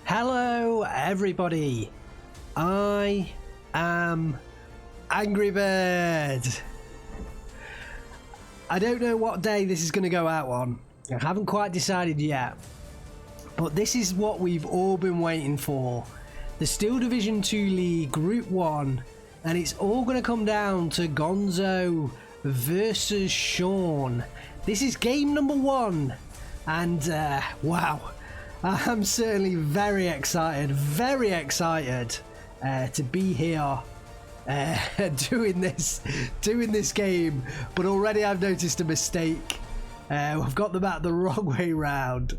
Hello everybody, I am Angry Bird. I don't know what day this is going to go out on. I haven't quite decided yet, but this is what we've all been waiting for. The Steel Division 2 League Group 1, and it's all going to come down to Gonzo versus Shaun. This is game number 1, and wow, I'm certainly very excited to be here doing this game. But already I've noticed a mistake. I've got them out the wrong way round,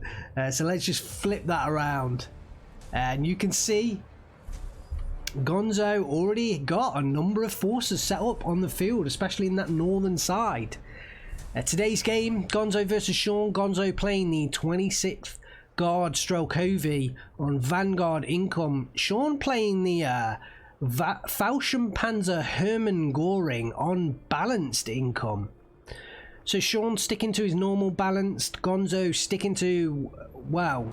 so let's just flip that around, and you can see Gonzo already got a number of forces set up on the field, especially in that northern side. Today's game, Gonzo versus Shaun. Gonzo playing the 26th Guard Strokovi on Vanguard income. Shaun playing the Fallschirmpanzer Hermann Göring on balanced income. So Shaun sticking to his normal balanced, Gonzo sticking to, well,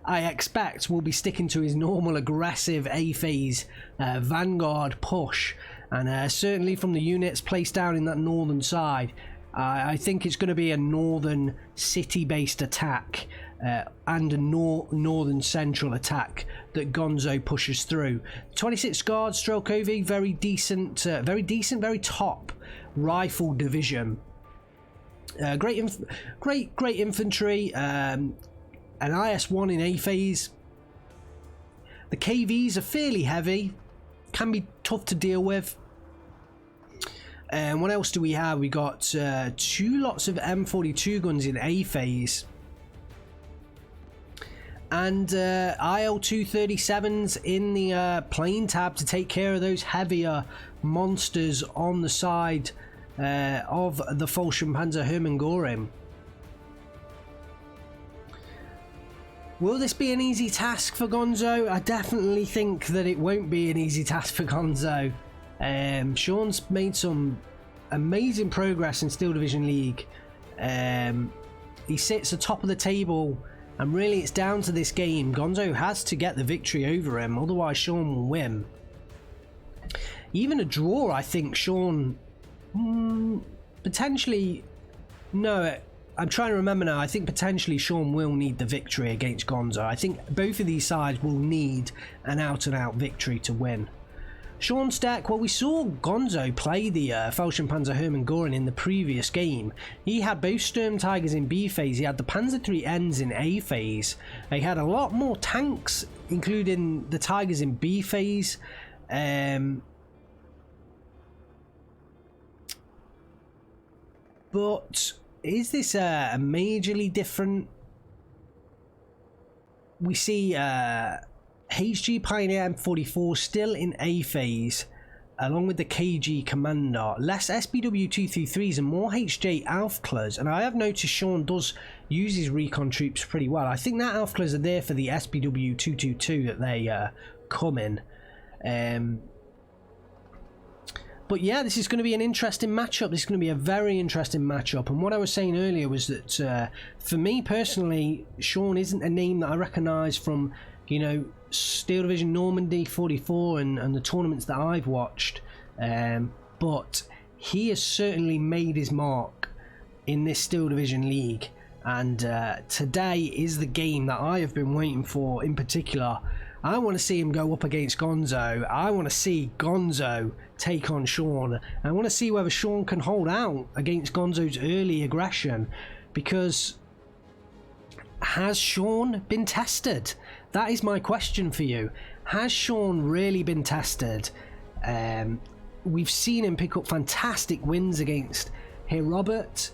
I expect will be sticking to his normal aggressive A-phase Vanguard push. And certainly from the units placed down in that northern side, I think it's going to be a northern city-based attack and a northern central attack that Gonzo pushes through. 26 Guard Strokovi, very decent, very top rifle division. Great infantry, an IS-1 in A-phase. The KVs are fairly heavy, can be tough to deal with. And what else do we have? We got 2 lots of M42 guns in A-phase, and IL-237s in the plane tab to take care of those heavier monsters on the side of the Fallschirmpanzer Hermann Göring. Will this be an easy task for Gonzo? I definitely think that it won't be an easy task for Gonzo. Shaun's made some amazing progress in Steel Division League. He sits atop of the table, and really it's down to this game. Gonzo has to get the victory over him, otherwise Shaun will win. Even a draw, I think Shaun potentially, no, I'm trying to remember now. I think potentially Shaun will need the victory against Gonzo. I think both of these sides will need an out-and-out victory to win. Shaun's deck, well, we saw Gonzo play the Fallschirmpanzer Hermann Göring in the previous game. He had both Sturm Tigers in B phase, he had the Panzer III Ns in A phase. He had a lot more tanks, including the Tigers in B phase. But is this a majorly different? We see HG Pioneer M44 still in A phase, along with the KG Commander. Less SBW 233s and more HJ Aufklers, and I have noticed Shaun does use his recon troops pretty well. I think that Aufklers are there for the SBW 222 that they come in. But yeah, this is going to be an interesting matchup. This is going to be a very interesting matchup. And what I was saying earlier was that for me personally, Shaun isn't a name that I recognise from, you know, Steel Division Normandy 44 and the tournaments that I've watched. But he has certainly made his mark in this Steel Division League. And today is the game that I have been waiting for in particular. I want to see him go up against Gonzo. I want to see Gonzo take on Shaun. I want to see whether Shaun can hold out against Gonzo's early aggression, because has Shaun been tested? That is my question for you. Has Shaun really been tested? We've seen him pick up fantastic wins against Herobert.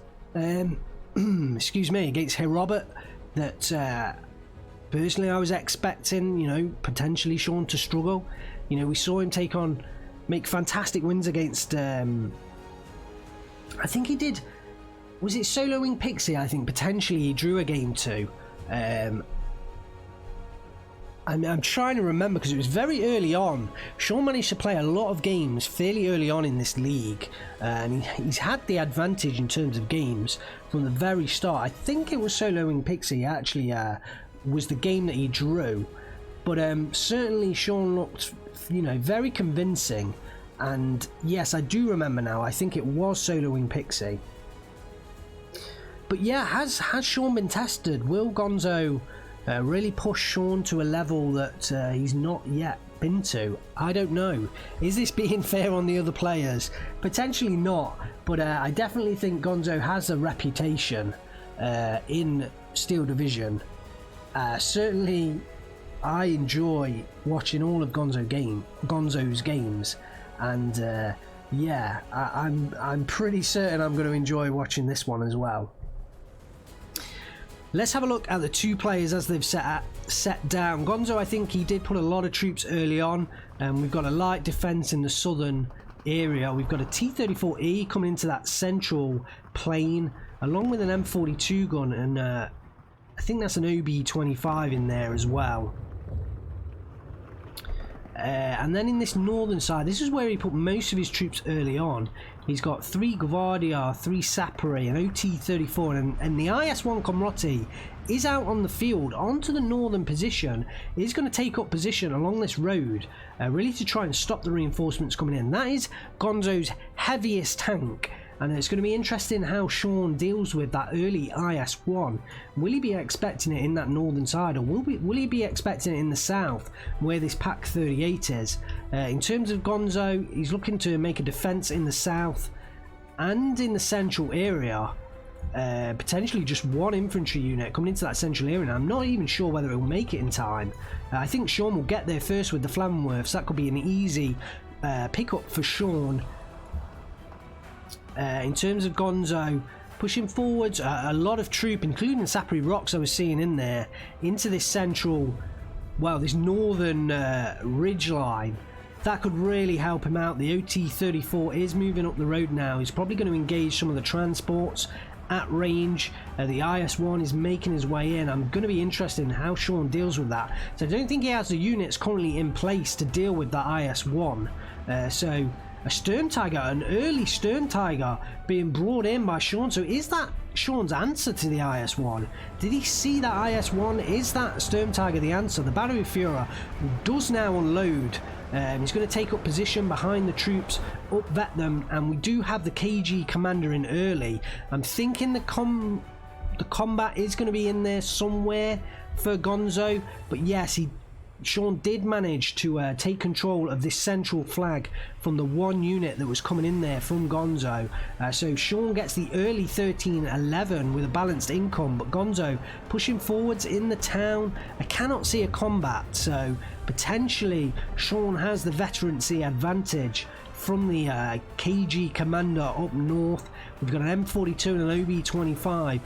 Excuse me, against Herobert. That personally I was expecting, you know, potentially Shaun to struggle. You know, we saw him make fantastic wins against, I think he did, was it Solo Wing Pixie? I think potentially he drew a game to. I'm trying to remember, because it was very early on. Shaun managed to play a lot of games fairly early on in this league, and he's had the advantage in terms of games from the very start. I think it was Solo Wing Pixie actually was the game that he drew. But certainly Shaun looked, you know, very convincing. And yes, I do remember now, I think it was Solar Wing Pixie. But yeah, has Shaun been tested? Will Gonzo really push Shaun to a level that he's not yet been to? I don't know. Is this being fair on the other players? Potentially not, but I definitely think Gonzo has a reputation in Steel Division. Certainly I enjoy watching all of Gonzo's games, and yeah, I'm pretty certain I'm going to enjoy watching this one as well. Let's have a look at the two players as they've set down. Gonzo, I think he did put a lot of troops early on. We've got a light defense in the southern area. We've got a T-34E coming into that central plane, along with an M42 gun, and I think that's an OB-25 in there as well. And then in this northern side, this is where he put most of his troops early on. He's got 3 Gvardia, 3 Sapere, an OT-34, and the IS-1 Komroti is out on the field onto the northern position. He's going to take up position along this road, really to try and stop the reinforcements coming in. That is Gonzo's heaviest tank, and it's going to be interesting how Shaun deals with that early IS-1. Will he be expecting it in that northern side, or will he be expecting it in the south where this Pak 38 is? In terms of Gonzo, he's looking to make a defense in the south and in the central area. Potentially just one infantry unit coming into that central area. Now, I'm not even sure whether it will make it in time. I think Shaun will get there first with the Flammenwerfs. That could be an easy pickup for Shaun. In terms of Gonzo, pushing forwards, a lot of troop, including the Sapere Rocks I was seeing in there, into this central, well, this northern ridge line. That could really help him out. The OT-34 is moving up the road now. He's probably going to engage some of the transports at range. The IS-1 is making his way in. I'm going to be interested in how Shaun deals with that. So I don't think he has the units currently in place to deal with that IS-1. So a Sturm Tiger, an early Sturm Tiger being brought in by Shaun. So is that Shaun's answer to the IS-1? Did he see that IS-1? Is that Sturm Tiger the answer? The Battery Führer does now unload. He's going to take up position behind the troops, up-vet them, and we do have the KG commander in early. I'm thinking the combat is going to be in there somewhere for Gonzo, but yes, Shaun did manage to take control of this central flag from the one unit that was coming in there from Gonzo. So Shaun gets the early 13-11 with a balanced income, but Gonzo pushing forwards in the town. I cannot see a combat, so potentially Shaun has the veterancy advantage from the KG commander up north. We've got an M42 and an OB-25.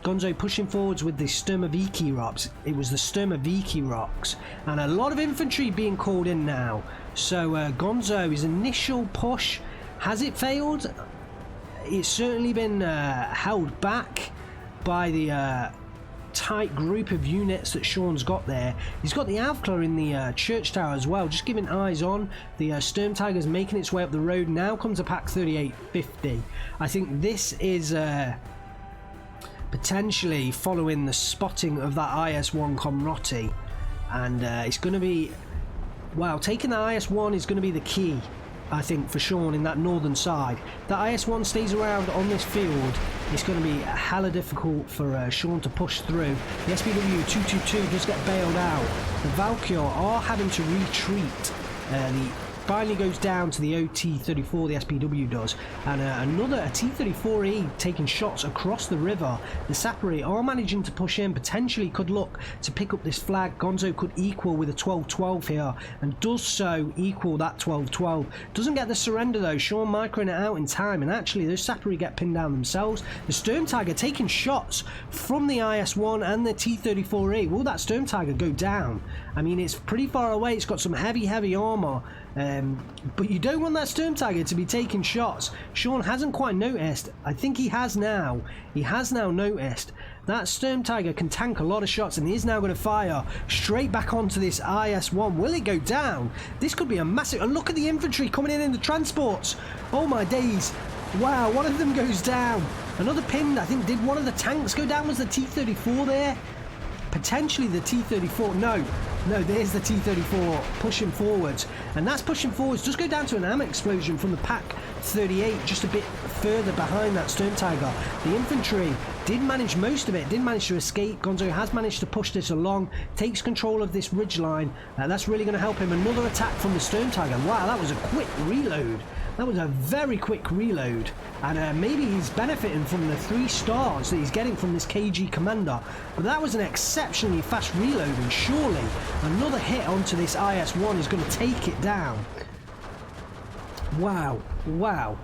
Gonzo pushing forwards with the Sturmoviki rocks. It was the Sturmoviki rocks, and a lot of infantry being called in now. So Gonzo, his initial push, has it failed? It's certainly been held back by the tight group of units that Shaun's got there. He's got the Avkla in the church tower as well, just giving eyes on. The Sturm Tiger's making its way up the road. Now comes a Pak 3850. I think this is potentially following the spotting of that IS-1 Komroti, and it's going to be, well, taking the IS-1 is going to be the key, I think, for Shaun in that northern side. The IS-1 stays around on this field, it's going to be hella difficult for Shaun to push through. The SPW 222 does get bailed out. The Valkyr are having to retreat. The finally goes down to the OT-34, the SPW does, and a T-34E taking shots across the river. The Sapere are managing to push in, potentially could look to pick up this flag. Gonzo could equal with a 12-12 here, and does so equal that 12-12. Doesn't get the surrender though. Shaun microing it out in time, and actually those Sapere get pinned down themselves. The Sturm Tiger taking shots from the IS-1 and the T-34E. Will that Sturm Tiger go down? I mean, it's pretty far away. It's got some heavy armor. But you don't want that Sturm Tiger to be taking shots. Shaun hasn't quite noticed. I think he has now. He has now noticed. That Sturm Tiger can tank a lot of shots, and he is now going to fire straight back onto this IS-1. Will it go down? This could be a massive... And look at the infantry coming in the transports. Oh my days. Wow, one of them goes down. Another pinned. I think, did one of the tanks go down? Was the T-34 there? potentially the T-34. No, there's the T-34 pushing forwards, and that's pushing forwards. Just go down to an ammo explosion from the Pak-38 just a bit further behind that Sturm Tiger. The infantry did manage most of it, did manage to escape. Gonzo has managed to push this along, takes control of this ridgeline. That's really going to help him. Another attack from the Sturm Tiger. Wow, that was a quick reload. That was a very quick reload, and maybe he's benefiting from the 3 stars that he's getting from this KG commander. But that was an exceptionally fast reload, and surely another hit onto this IS-1 is going to take it down. Wow, wow.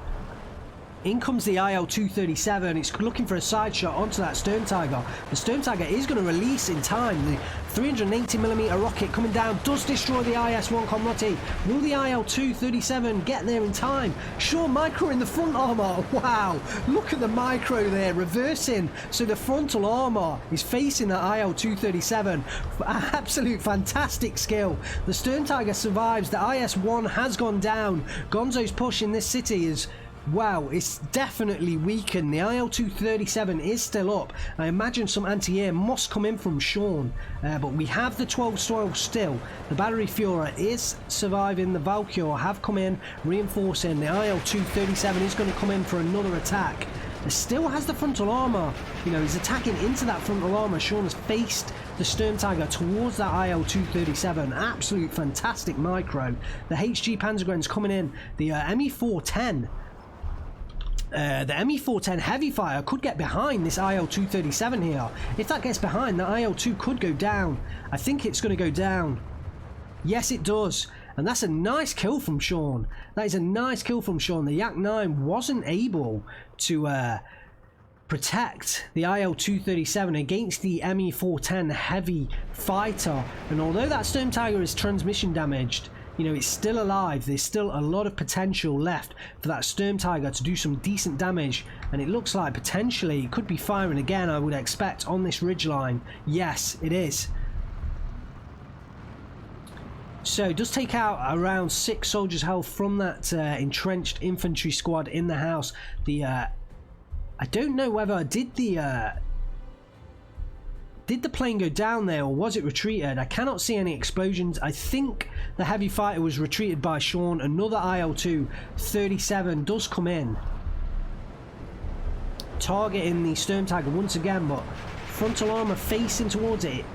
In comes the IL-237. It's looking for a side shot onto that Sturm Tiger. The Sturm Tiger is going to release in time. The 380mm rocket coming down does destroy the IS-1 Comrati. Will the IL-237 get there in time? Sure, micro in the front armor. Wow, look at the micro there, reversing. So the frontal armor is facing the IL-237. Absolute fantastic skill. The Sturm Tiger survives. The IS-1 has gone down. Gonzo's push in this city is... wow, it's definitely weakened. The IL-237 is still up. I imagine some anti-air must come in from Shaun, but we have the 12-12 still. The Battery Führer is surviving. The Valkyr have come in, reinforcing. The IL-237 is going to come in for another attack. It still has the frontal armor. You know, he's attacking into that frontal armor. Shaun has faced the Sturm Tiger towards that IL-237. Absolute fantastic micro. The HG Panzergren's coming in. The ME-410. The ME-410 heavy fire could get behind this IL-237 here. If that gets behind, the IL-2 could go down. I think it's going to go down. Yes, it does. And that's a nice kill from Shaun. That is a nice kill from Shaun. The Yak-9 wasn't able to protect the IL-237 against the ME-410 heavy fighter. And although that Sturm Tiger is transmission damaged, you know, it's still alive. There's still a lot of potential left for that Sturm Tiger to do some decent damage, and it looks like potentially it could be firing again, I would expect, on this ridgeline. Yes, it is. So it does take out around 6 soldiers' health from that entrenched infantry squad in the house. The I don't know whether did the plane go down there, or was it retreated? I cannot see any explosions. I think the heavy fighter was retreated by Shaun. Another IL-237 does come in, targeting the Sturm Tiger once again, but frontal armor facing towards it.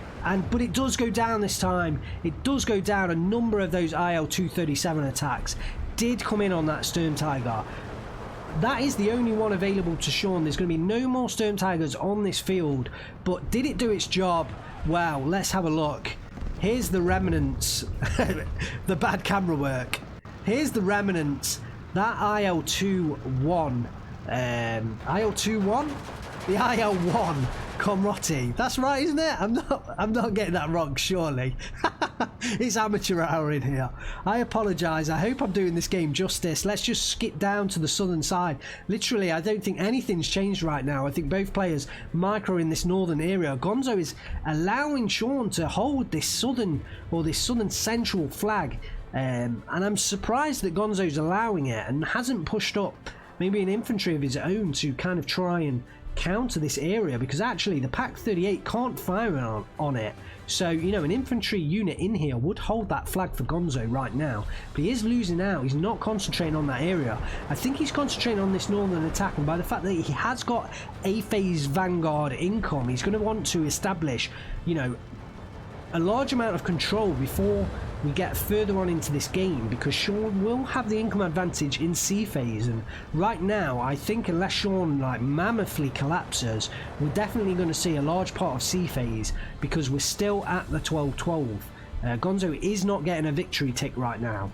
But it does go down this time. It does go down. A number of those IL-237 attacks did come in on that Sturm Tiger. That is the only one available to Shaun. There's going to be no more Sturm Tigers on this field. But did it do its job? Wow, let's have a look. Here's the remnants. The bad camera work. Here's the remnants. That IL-2-1. IL-2-1? The IL-1 Comrati. That's right, isn't it? I'm not getting that wrong, surely. It's amateur hour in here. I apologise. I hope I'm doing this game justice. Let's just skip down to the southern side. Literally, I don't think anything's changed right now. I think both players micro in this northern area. Gonzo is allowing Shaun to hold this southern, or this southern central flag. And I'm surprised that Gonzo's allowing it and hasn't pushed up maybe an infantry of his own to kind of try and counter this area, because actually the Pak-38 can't fire on it. So, you know, an infantry unit in here would hold that flag for Gonzo right now. But he is losing out. He's not concentrating on that area. I think he's concentrating on this northern attack, and by the fact that he has got a phase Vanguard income, he's going to want to establish, you know, a large amount of control before we get further on into this game, because Shaun will have the income advantage in C phase, and right now I think unless Shaun like mammothly collapses, we're definitely going to see a large part of C phase, because we're still at the 12-12. Gonzo is not getting a victory tick right now,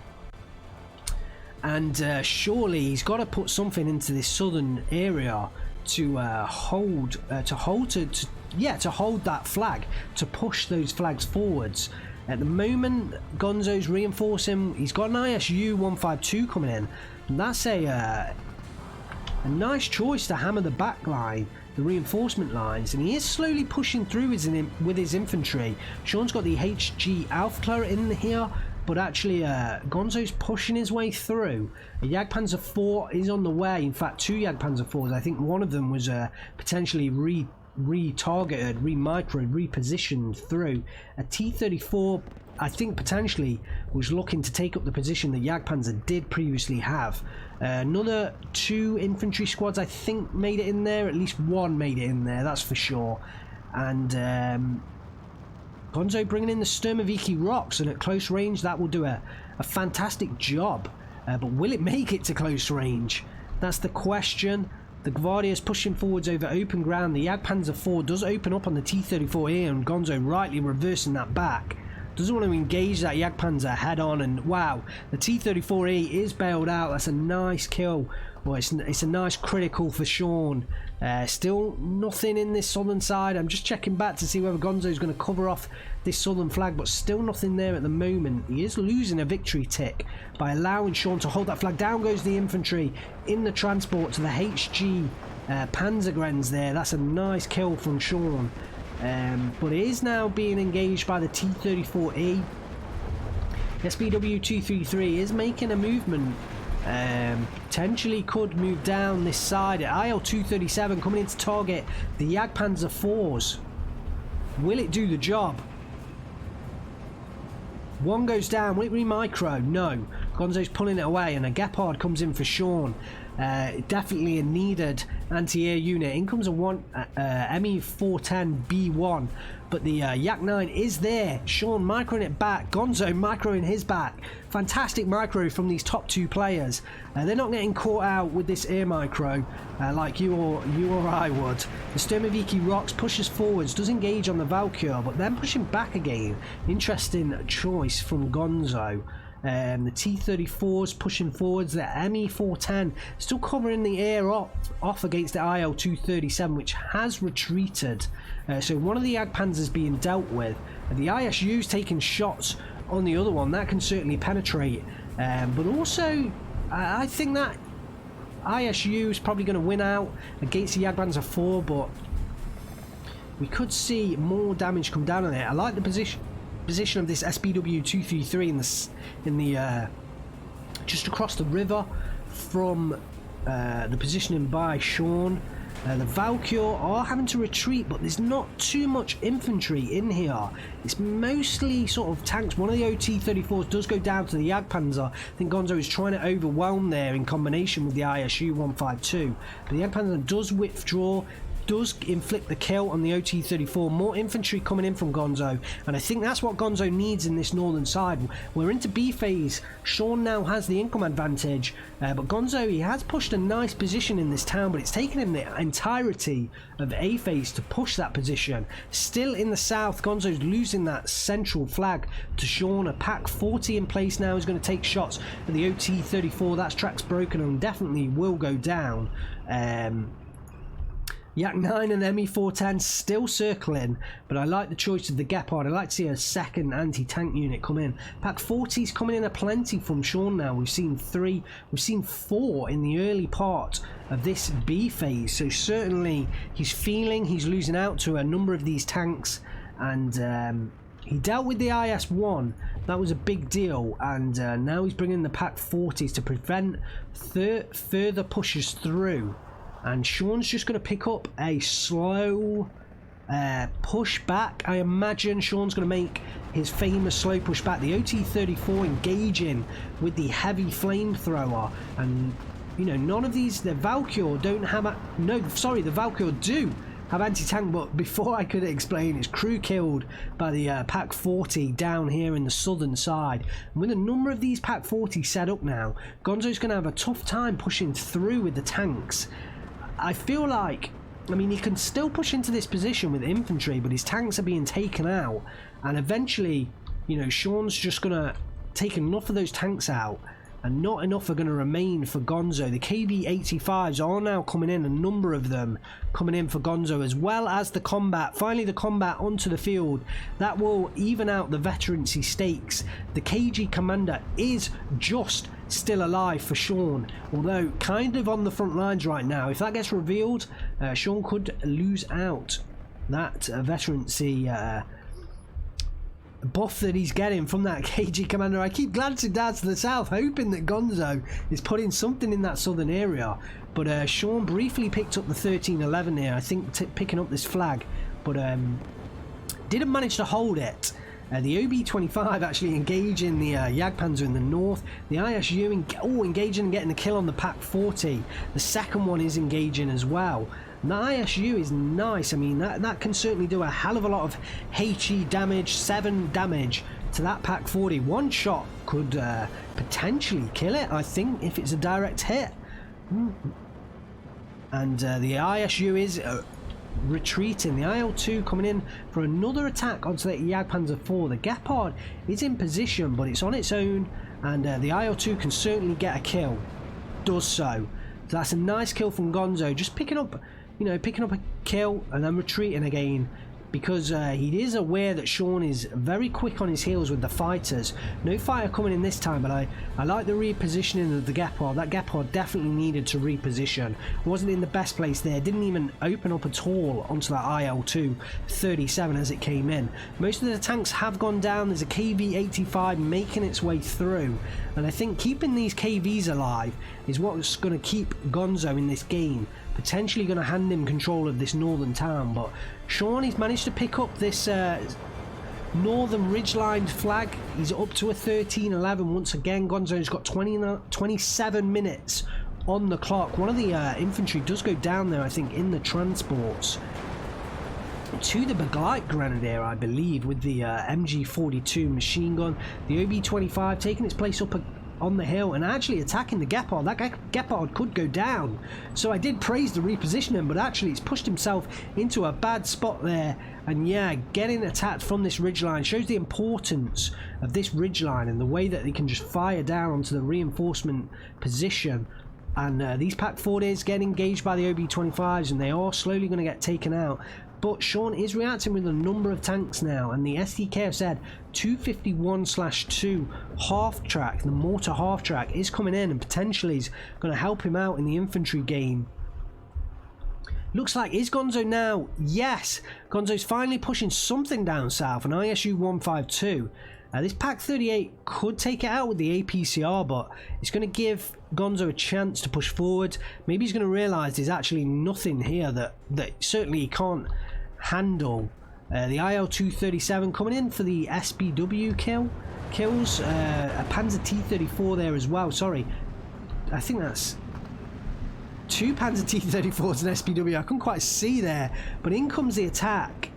and surely he's got to put something into this southern area to hold that flag, to push those flags forwards. At the moment, Gonzo's reinforcing. He's got an ISU-152 coming in, and that's a nice choice to hammer the back line, the reinforcement lines, and he is slowly pushing through with his infantry. Shaun's got the HG Alpha in here, but actually Gonzo's pushing his way through. A Jagdpanzer IV is on the way. In fact, 2 Jagdpanzer IVs. I think one of them was potentially re-targeted, re-microed, repositioned through. A T-34, I think, potentially was looking to take up the position that Jagdpanzer did previously have. Another 2 infantry squads, I think, made it in there. At least one made it in there, that's for sure. And Gonzo bringing in the Sturmoviki rocks, and at close range that will do a fantastic job. But will it make it to close range? That's the question. The Gvardia is pushing forwards over open ground. The Jagdpanzer 4 does open up on the T-34 here, and Gonzo rightly reversing that back. Doesn't want to engage that Jagdpanzer head on, and wow, the T-34E is bailed out. That's a nice kill. Well, it's a nice critical for Shaun. Still nothing in this southern side. I'm just checking back to see whether Gonzo is going to cover off this southern flag, but still nothing there at the moment. He is losing a victory tick by allowing Shaun to hold that flag. Down goes the infantry in the transport to the HG Panzergrenz there. That's a nice kill from Shaun. But it is now being engaged by the T-34E. SPW-233 is making a movement. Potentially could move down this side. IL-237 coming in to target the Jagdpanzer 4s. Will it do the job? One goes down. Will it re-micro? No. Gonzo's pulling it away, and a Gepard comes in for Shaun. Definitely a needed anti-air unit. In comes a ME410B1, but the Yak 9 is there. Shaun microing it back. Gonzo microing his back. Fantastic micro from these top 2 players. They're not getting caught out with this air micro like you or I would. The Sturmoviki rocks, pushes forwards, does engage on the Valkyr, but then pushing back again. Interesting choice from Gonzo. The T-34s pushing forwards. The ME410 still covering the air off against the IL-237, which has retreated. So one of the Jagdpanzers being dealt with. The ISU's taking shots on the other one. That can certainly penetrate. But also, I think that ISU is probably going to win out against the Jagdpanzer 4, but we could see more damage come down on it. I like the position of this SPW-233 in the just across the river from the positioning by Shaun. The Valkyr are having to retreat, but there's not too much infantry in here. It's mostly sort of tanks. One of the OT-34s does go down to the Jagdpanzer. I think Gonzo is trying to overwhelm there in combination with the ISU-152. But the Jagdpanzer does withdraw, does inflict the kill on the OT-34. More infantry coming in from Gonzo, and I think that's what Gonzo needs in this northern side. We're into B phase. Shaun now has the income advantage, but Gonzo, he has pushed a nice position in this town, but it's taken him the entirety of A phase to push that position. Still in the south, Gonzo's losing that central flag to Shaun. A Pack 40 in place now is going to take shots at the OT-34. That's track's broken and definitely will go down. Yak 9 and ME410 still circling, but I like the choice of the Gepard. I'd like to see a second anti-tank unit come in. Pack 40's coming in aplenty from Shaun now. We've seen 3, we've seen 4 in the early part of this B phase, so certainly he's feeling he's losing out to a number of these tanks, and he dealt with the IS-1. That was a big deal, and now he's bringing the Pack 40s to prevent further pushes through. And Shaun's just going to pick up a slow push back. I imagine Shaun's going to make his famous slow push back. The OT-34 engaging with the heavy flamethrower. And, you know, none of these... The Valkyr don't have... the Valkyr do have anti-tank, but before I could explain, it's crew killed by the Pack 40 down here in the southern side. And with a number of these Pack 40 set up now, Gonzo's going to have a tough time pushing through with the tanks. I feel like, I mean, he can still push into this position with infantry, but his tanks are being taken out, and eventually, you know, Shaun's just going to take enough of those tanks out, and not enough are going to remain for Gonzo. The KB-85s are now coming in, a number of them coming in for Gonzo, as well as the combat. Finally, the combat onto the field. That will even out the veterancy stakes. The KG commander is just still alive for Shaun, although kind of on the front lines right now. If that gets revealed, Shaun could lose out that veterancy buff that he's getting from that KG commander. I keep glancing down to the south, hoping that Gonzo is putting something in that southern area, But Shaun briefly picked up the 1311 here, I think picking up this flag, but didn't manage to hold it. The OB-25 actually engaging the Jagdpanzer in the north. The ISU engaging and getting the kill on the Pak-40. The second one is engaging as well. And the ISU is nice. I mean, that can certainly do a hell of a lot of HE damage, 7 damage to that Pak-40. One shot could potentially kill it, I think, if it's a direct hit. And the ISU is retreating. The IL-2 coming in for another attack onto the Jagdpanzer 4. The Gepard is in position, but it's on its own, and the IL-2 can certainly get a kill. Does so. So that's a nice kill from Gonzo, just picking up, you know, picking up a kill and then retreating again, because he is aware that Shaun is very quick on his heels with the fighters. No fighter coming in this time, but I like the repositioning of the Gepard. That Gepard definitely needed to reposition. Wasn't in the best place there. Didn't even open up at all onto that IL-2 37 as it came in. Most of the tanks have gone down. There's a KV-85 making its way through, and I think keeping these KVs alive is what's going to keep Gonzo in this game. Potentially going to hand him control of this northern town, but Shaun has managed to pick up this northern ridgeline flag. He's up to a 1311 once again. Gonzo's got 27 minutes on the clock. One of the infantry does go down there, I think, in the transports to the Begleit Grenadier, I believe, with the MG42 machine gun. The OB-25 taking its place up on the hill and actually attacking the Gepard. That Gepard could go down, so I did praise the repositioning, but actually it's pushed himself into a bad spot there. And yeah, getting attacked from this ridgeline shows the importance of this ridgeline and the way that they can just fire down onto the reinforcement position. And these Pak-40s get engaged by the OB-25s, and they are slowly going to get taken out. But Shaun is reacting with a number of tanks now, and the SDK have said 251/2 half track, the mortar half track, is coming in and potentially is going to help him out in the infantry game. Looks like, is Gonzo now? Yes, Gonzo's finally pushing something down south, an ISU 152. This Pak-38 could take it out with the APCR, but it's going to give Gonzo a chance to push forward. Maybe he's going to realise there's actually nothing here that certainly he can't handle. The IL-237 coming in for the SBW kills. A Panzer T-34 there as well. Sorry, I think that's 2 Panzer T-34s and SBW. I couldn't quite see there, but in comes the attack.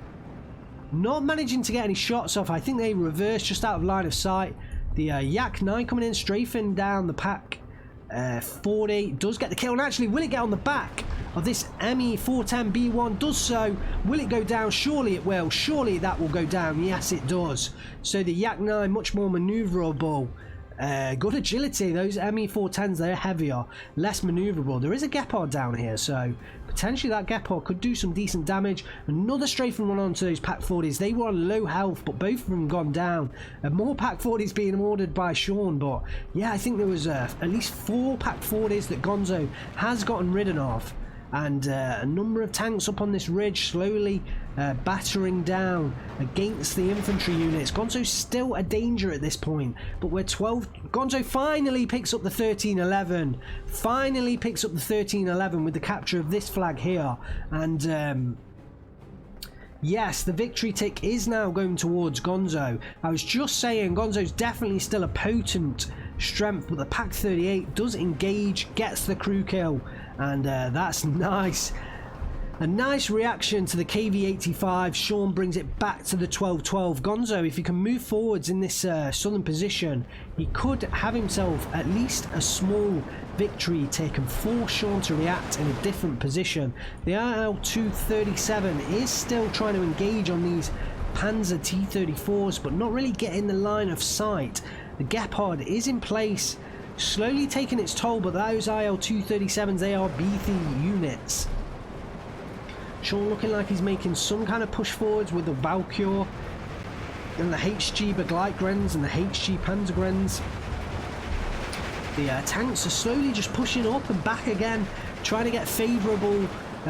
Not managing to get any shots off. I think they reversed just out of line of sight. The Yak-9 coming in, strafing down the Pak-40. Does get the kill, and actually, will it get on the back of this ME-410B1? Does so. Will it go down? Surely it will. Surely that will go down. Yes, it does. So the Yak-9, much more manoeuvrable. Good agility. Those ME-410s, they're heavier, less manoeuvrable. There is a Gepard down here, so potentially that Gepard could do some decent damage. Another strafing run onto those Pak-40s. They were on low health, but both of them gone down. More Pak-40s being ordered by Shaun, but yeah, I think there was at least 4 Pak-40s that Gonzo has gotten rid of. And a number of tanks up on this ridge slowly battering down against the infantry units. Gonzo's still a danger at this point, but we're 12. Gonzo finally picks up the 1311. Finally picks up the 1311 with the capture of this flag here. And yes, the victory tick is now going towards Gonzo. I was just saying Gonzo's definitely still a potent strength, but the Pak-38 does engage, gets the crew kill, and that's nice. A nice reaction to the KV-85. Shaun brings it back to the 12-12. Gonzo, if he can move forwards in this southern position, he could have himself at least a small victory tick and force Shaun to react in a different position. The IL-237 is still trying to engage on these Panzer T-34s, but not really getting the line of sight. The Gepard is in place, slowly taking its toll, but those IL-237s, they are beefy units. Shaun looking like he's making some kind of push forwards with the Valkyr and the HG Begleitgrens and the HG Panzergrens. The tanks are slowly just pushing up and back again, trying to get favourable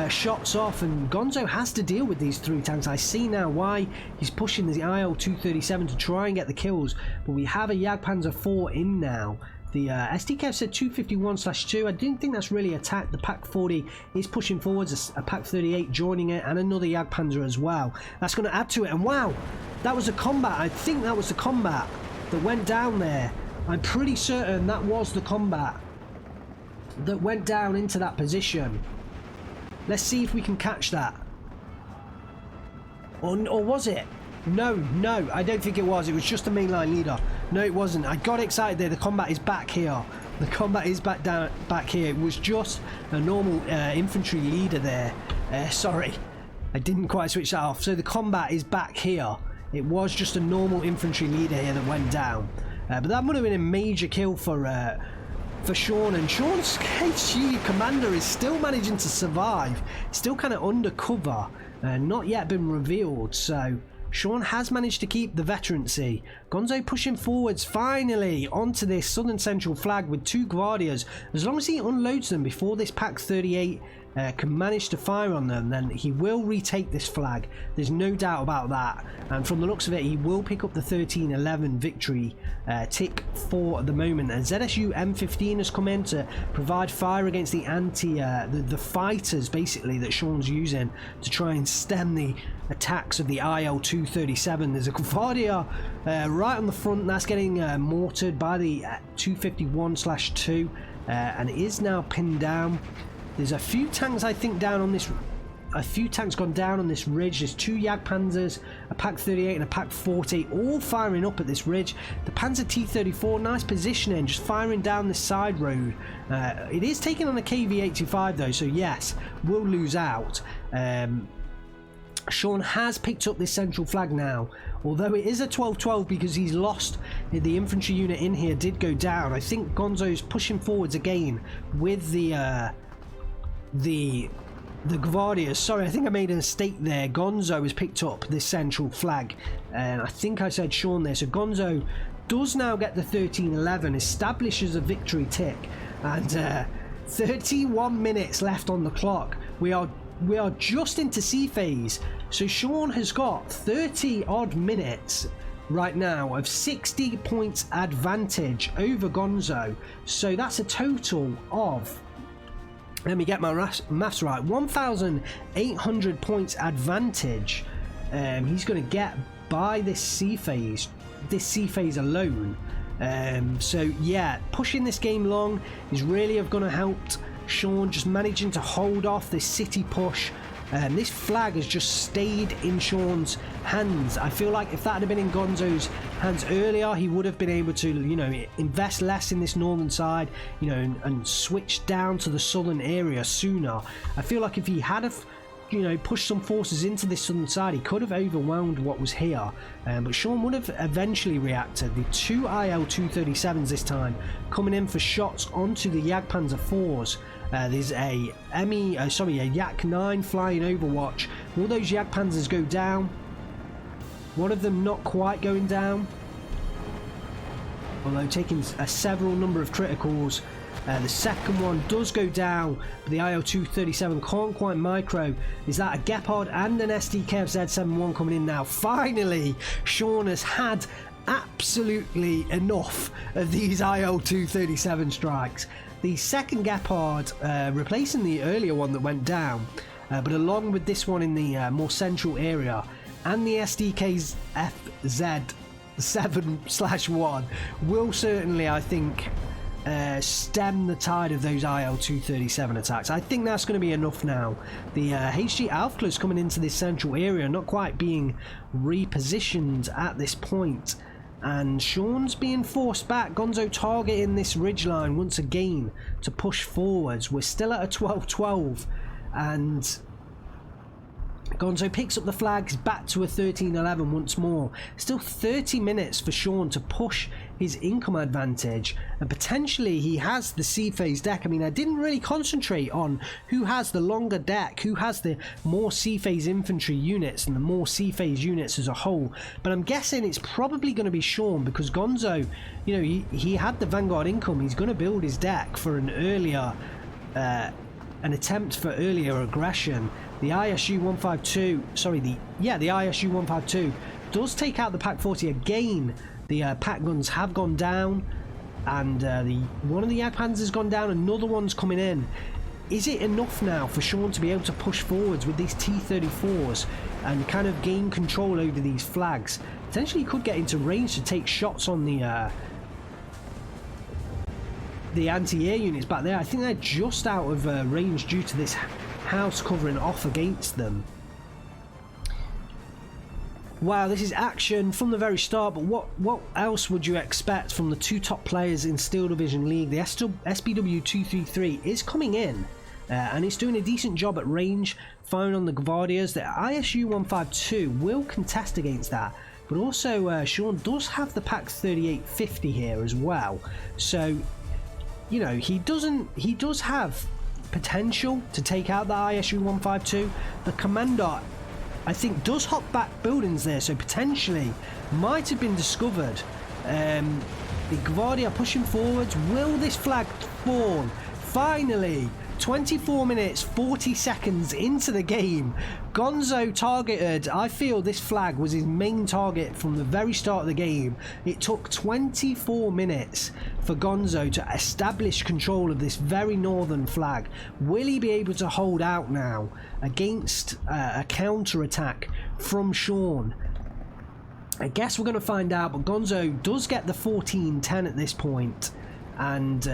shots off, and Gonzo has to deal with these 3 tanks. I see now why he's pushing the IL-237 to try and get the kills, but we have a Jagdpanzer 4 in now, The SDK said 251/2. I didn't think that's really attack. The Pack 40 is pushing forwards. A Pack 38 joining it, and another Jagdpanzer as well. That's going to add to it. And wow, that was a combat. I think that was the combat that went down there. I'm pretty certain that was the combat that went down into that position. Let's see if we can catch that. Or was it? No, I don't think it was. It was just the mainline leader. No, it wasn't. I got excited there. The combat is back here. The combat is back here. It was just a normal infantry leader there. Sorry, I didn't quite switch that off. So the combat is back here. It was just a normal infantry leader here that went down. But that would have been a major kill for Shaun. And Shaun's HG commander is still managing to survive. Still kind of undercover. Not yet been revealed. So Shaun has managed to keep the veterancy. Gonzo pushing forwards finally onto this southern central flag with 2 Gvardias. As long as he unloads them before this Pack 38 can manage to fire on them, then he will retake this flag. There's no doubt about that. And from the looks of it, he will pick up the 13-11 victory tick for the moment. And ZSU M15 has come in to provide fire against the the fighters basically that Shaun's using to try and stem the attacks of the IL-237. There's a Gvardia right on the front that's getting mortared by the 251/2 and it is now pinned down. There's a few tanks I think down on this. A few tanks gone down on this ridge. There's 2 Jagdpanzers, a Pack 38 and a Pack 40 all firing up at this ridge. The Panzer T-34, nice positioning, just firing down this side road. It is taking on a KV-85 though, so yes, we'll lose out. Shaun has picked up this central flag now, although it is a 12-12 because he's lost. The infantry unit in here did go down. I think Gonzo's pushing forwards again with the Gvardias. Sorry, I think I made a mistake there. Gonzo has picked up this central flag, and I think I said Shaun there. So Gonzo does now get the 13-11, establishes a victory tick, and 31 minutes left on the clock. We are just into C phase, so Shaun has got 30 odd minutes right now of 60 points advantage over Gonzo. So that's a total of, let me get my maths right, 1,800 points advantage he's going to get by this C phase alone. So yeah, pushing this game long is really going to help Shaun, just managing to hold off this city push. This flag has just stayed in Shaun's hands. I feel like if that had been in Gonzo's hands earlier, he would have been able to, you know, invest less in this northern side, you know, and switch down to the southern area sooner. I feel like if he had you know, pushed some forces into this southern side, he could have overwhelmed what was here. But Shaun would have eventually reacted. The 2 IL-237s this time coming in for shots onto the Jagdpanzer 4s. There's a Yak 9 flying Overwatch. Will those Jagdpanzers go down? One of them not quite going down, although taking a several number of criticals. The second one does go down, but the IL-237 can't quite micro. Is that a Gepard and an SDK of Z71 coming in now? Finally, Shaun has had absolutely enough of these IL-237 strikes. The second Gepard replacing the earlier one that went down, but along with this one in the more central area, and the SDK's FZ7/1 will certainly, I think, stem the tide of those IL-237 attacks. I think that's going to be enough now. The HG Alpha's coming into this central area, not quite being repositioned at this point, and Shaun's being forced back. Gonzo targeting this ridgeline once again to push forwards. We're still at a 12-12, and Gonzo picks up the flags back to a 13-11 once more. Still 30 minutes for Shaun to push his income advantage, and potentially he has the C phase deck. I mean, I didn't really concentrate on who has the longer deck, who has the more C phase infantry units and the more C phase units as a whole, but I'm guessing it's probably going to be Shaun, because Gonzo, you know, he had the Vanguard income. He's going to build his deck for an earlier an attempt for earlier aggression. The ISU-152, sorry, the ISU-152 does take out the Pack 40 again. The Pack guns have gone down, and one of the Jagdpanzers has gone down, another one's coming in. Is it enough now for Shaun to be able to push forwards with these T-34s and kind of gain control over these flags? Potentially could get into range to take shots on the anti-air units back there. I think they're just out of range due to this house covering off against them. Wow, this is action from the very start, but what else would you expect from the two top players in Steel Division League? The SBW 233 is coming in, and it's doing a decent job at range, firing on the Gvardias. The ISU 152 will contest against that, but also Shaun does have the PaK 3850 here as well. So, you know, he does have potential to take out the ISU 152. The commander, I think, does hop back buildings there, so potentially might have been discovered. The Gvardia pushing forwards. Will this flag fall? Finally, 24 minutes 40 seconds into the game, Gonzo targeted. I feel this flag was his main target from the very start of the game. It took 24 minutes for Gonzo to establish control of this very northern flag. Will he be able to hold out now against a counter attack from Shaun? I guess we're going to find out, but Gonzo does get the 14-10 at this point, and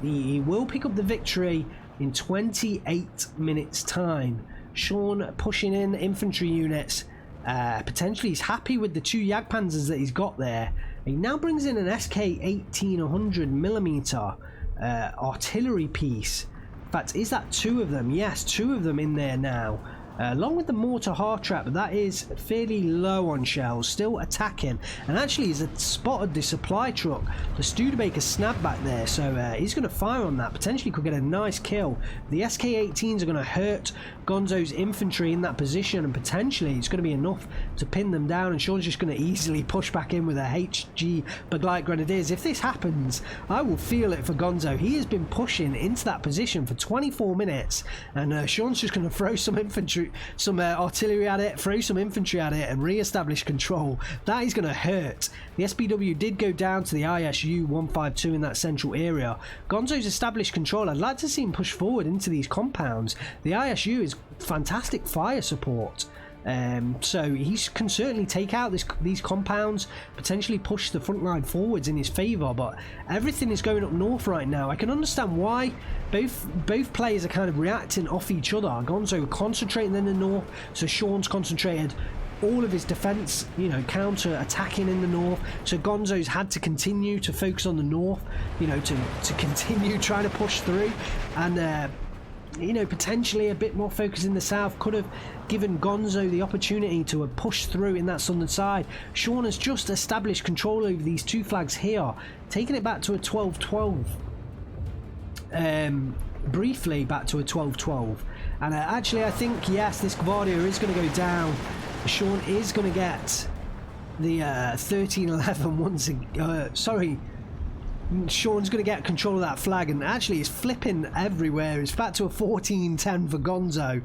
he will pick up the victory in 28 minutes time. Shaun pushing in infantry units. Potentially he's happy with the two Jagdpanzers that he's got there. He now brings in an SK 1800mm artillery piece. In fact, is that two of them? Yes, two of them in there now. Along with the mortar heart trap, but that is fairly low on shells, still attacking. And actually he's spotted the supply truck, the Studebaker snap back there, so he's going to fire on that. Potentially could get a nice kill. The SK-18s are going to hurt Gonzo's infantry in that position, and potentially it's going to be enough to pin them down, and Shaun's just going to easily push back in with a HG Baglite Grenadiers. If this happens, I will feel it for Gonzo. He has been pushing into that position for 24 minutes, and Shaun's just going to throw some infantry, some artillery at it, throw some infantry at it, and re-establish control. That is going to hurt. The SBW did go down to the ISU 152 in that central area. Gonzo's established control. I'd like to see him push forward into these compounds. The ISU is fantastic fire support. So he can certainly take out these compounds, potentially push the front line forwards in his favour, but everything is going up north right now. I can understand why both players are kind of reacting off each other. Gonzo concentrating in the north, so Shaun's concentrated all of his defence, you know, counter attacking in the north, so Gonzo's had to continue to focus on the north, you know, to continue trying to push through, and you know, potentially a bit more focus in the south could have given Gonzo the opportunity to push through in that southern side. Shaun has just established control over these two flags here, taking it back to a 12-12. Briefly back to a 12-12. And actually I think, yes, this Gvardia is going to go down. Shaun is going to get the 13-11 once again. Sorry. Shaun's going to get control of that flag, and actually it's flipping everywhere. It's back to a 14-10 for Gonzo.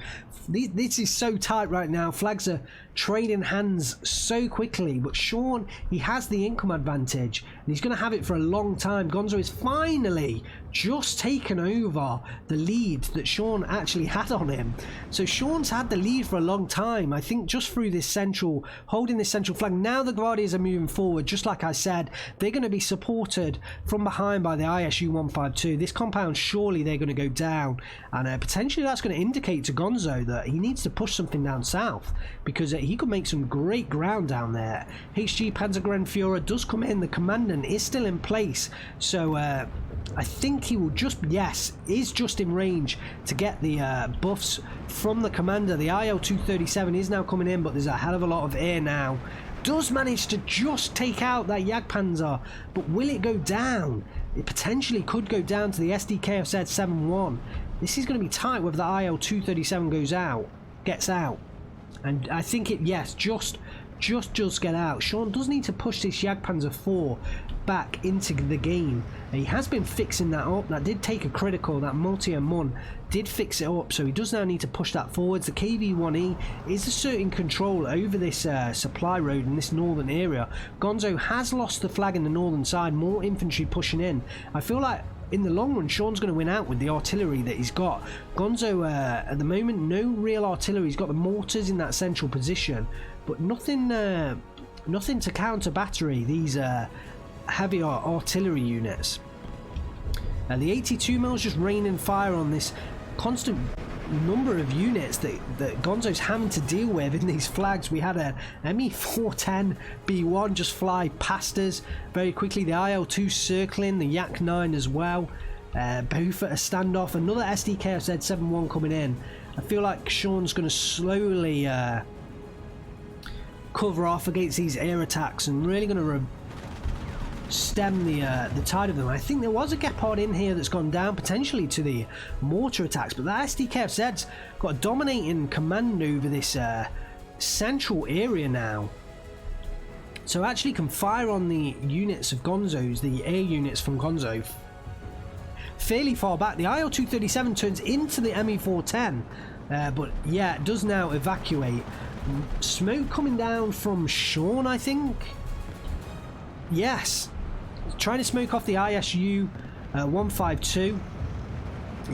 This is so tight right now. Flags are trading hands so quickly, but Shaun, he has the income advantage, and he's going to have it for a long time. Gonzo is finally just taken over the lead that Shaun actually had on him. So Shaun's had the lead for a long time, I think, just through this central, holding this central flag. Now the Gvardias are moving forward, just like I said. They're going to be supported from behind by the ISU 152. This compound, surely they're going to go down, and potentially that's going to indicate to Gonzo that he needs to push something down south, because he could make some great ground down there. HG Panzergrenführer does come in. The commandant is still in place, so I think he will just, yes, is just in range to get the buffs from the commander. The IL-237 is now coming in, but there's a hell of a lot of air now. Does manage to just take out that Jagdpanzer, but will it go down? It potentially could go down to the SDKFZ 7-1. This is going to be tight whether the IL-237 gets out. And I think it, yes, just just get out. Shaun does need to push this Jagdpanzer 4 back into the game. He has been fixing that up. That did take a critical. That multi-mon did fix it up, so he does now need to push that forwards. The KV-1E is asserting control over this supply road in this northern area. Gonzo has lost the flag in the northern side. More infantry pushing in. I feel like in the long run, Shaun's going to win out with the artillery that he's got. Gonzo, at the moment, no real artillery. He's got the mortars in that central position, but nothing to counter battery these heavy artillery units. The 82 mils just raining fire on this constant number of units that Gonzo's having to deal with in these flags. We had a ME410 B1 just fly past us very quickly. The IL2 circling, the Yak 9 as well, both at a standoff. Another SDKZ 71 coming in. I feel like Shaun's going to slowly cover off against these air attacks and really going to stem the tide of them. I think there was a Gepard in here that's gone down potentially to the mortar attacks, but that SDKFZ's got a dominating command over this central area now, so actually can fire on the units of Gonzo's, the air units from Gonzo, fairly far back. The IL-237 turns into the ME410, but yeah, it does now evacuate. Smoke coming down from Shaun, I think. Yes, trying to smoke off the ISU 152.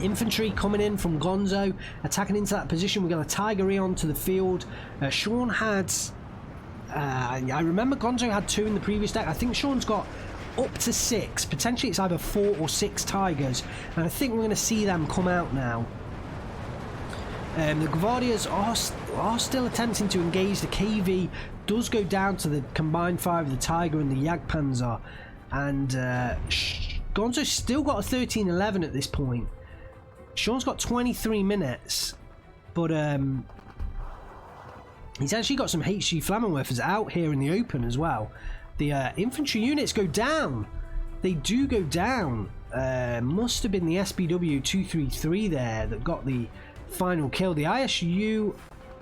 Infantry coming in from Gonzo, attacking into that position. We've got a Tiger E onto the field. Shaun had, I remember Gonzo had 2 in the previous deck. I think Shaun's got up to 6. Potentially it's either 4 or 6 Tigers, and I think we're going to see them come out now. The Gvardias are still attempting to engage. The KV does go down to the combined fire of the Tiger and the Jagdpanzer, and Gonzo's still got a 13-11 at this point. Shaun's got 23 minutes, but he's actually got some HG Flammenwerfers out here in the open as well. The infantry units go down. They do go down. Must have been the SBW 233 there that got the final kill. The ISU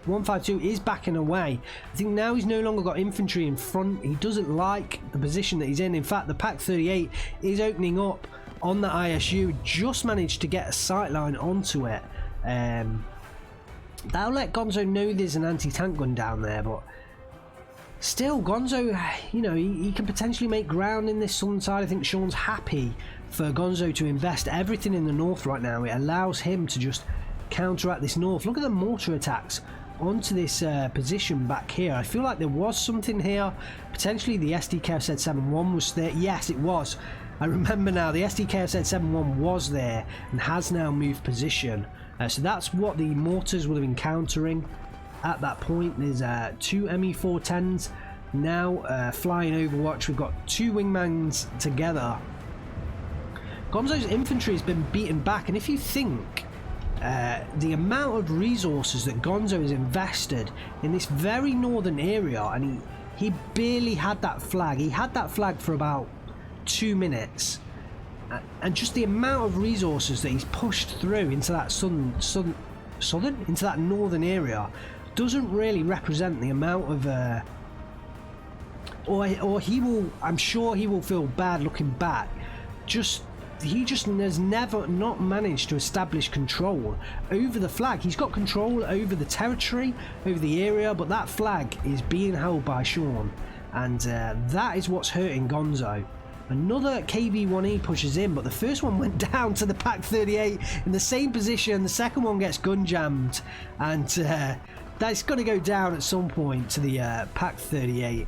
152 is backing away. I think now he's no longer got infantry in front. He doesn't like the position that he's in. In fact, the Pak 38 is opening up on the ISU. Just managed to get a sight line onto it. That'll let Gonzo know there's an anti-tank gun down there, but still, Gonzo, you know, he can potentially make ground in this southern side. I think Shaun's happy for Gonzo to invest everything in the north right now. It allows him to just counteract this north. Look at the mortar attacks onto this position back here. I feel like there was something here. Potentially the SDKZ-71 was there. Yes, it was. I remember now, the SDKZ-71 was there and has now moved position. So that's what the mortars will have been countering at that point. There's 2 ME410s now flying Overwatch. We've got 2 wingmans together. Gonzo's infantry has been beaten back, and if you think the amount of resources that Gonzo has invested in this very northern area, and he barely had that flag. He had that flag for about 2 minutes, and just the amount of resources that he's pushed through into that into that northern area doesn't really represent the amount of or he will, I'm sure he will feel bad looking back. He just has never not managed to establish control over the flag. He's got control over the territory, over the area, but that flag is being held by Shaun, and that is what's hurting Gonzo. Another KV-1E pushes in, but the first one went down to the Pak 38 in the same position. The second one gets gun jammed, and that's going to go down at some point to the Pak 38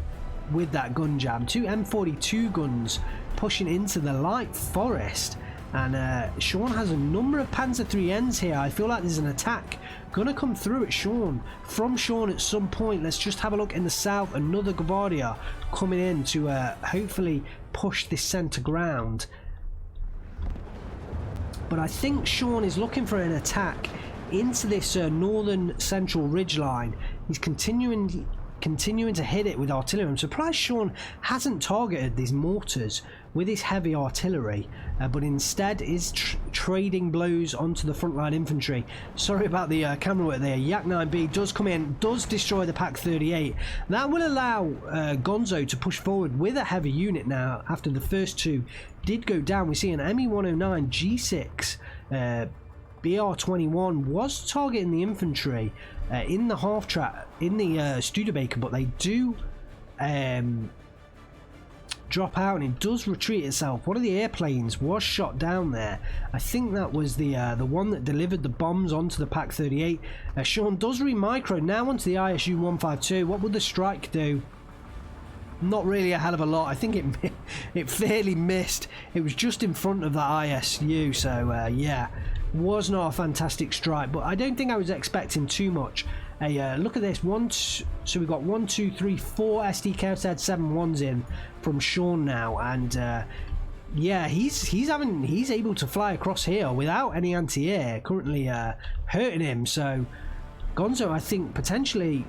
with that gun jam. 2 M42 guns pushing into the light forest, and Shaun has a number of Panzer 3Ns here. I feel like there's an attack gonna come through at Shaun from Shaun at some point. Let's just have a look in the south. Another Gvardia coming in to hopefully push this centre ground, but I think Shaun is looking for an attack into this northern central ridge line. He's continuing continuing to hit it with artillery. I'm surprised Shaun hasn't targeted these mortars with his heavy artillery, but instead is trading blows onto the frontline infantry. Sorry about the camera work there. Yak 9B does come in, does destroy the Pak 38. That will allow Gonzo to push forward with a heavy unit now after the first two did go down. We see an ME-109 G6 BR-21 was targeting the infantry in the half track, in the Studebaker, but they do drop out and it does retreat itself. One of the airplanes was shot down there. I think that was the one that delivered the bombs onto the Pak 38. Shaun does re-micro now onto the ISU 152. What would the strike do? Not really a hell of a lot. I think it fairly missed. It was just in front of the ISU, so yeah, was not a fantastic strike, but I don't think I was expecting too much. Look at this. So we've got 1, 2, 3, 4 SD 7 ones in from Shaun now, and yeah, he's able to fly across here without any anti-air currently hurting him. So Gonzo, I think potentially,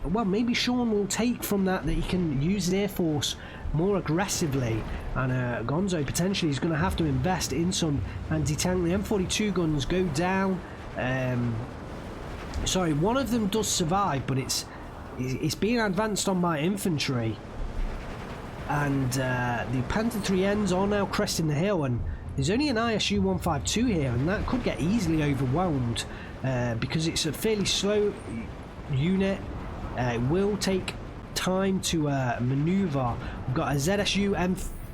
well, maybe Shaun will take from that he can use the Air Force more aggressively, and Gonzo potentially is going to have to invest in some anti-tank. The M42 guns go down. Sorry, one of them does survive, but it's being advanced on by infantry, and the Panther 3Ns are now cresting the hill, and there's only an ISU 152 here, and that could get easily overwhelmed because it's a fairly slow unit. It will take time to maneuver. We've got a ZSU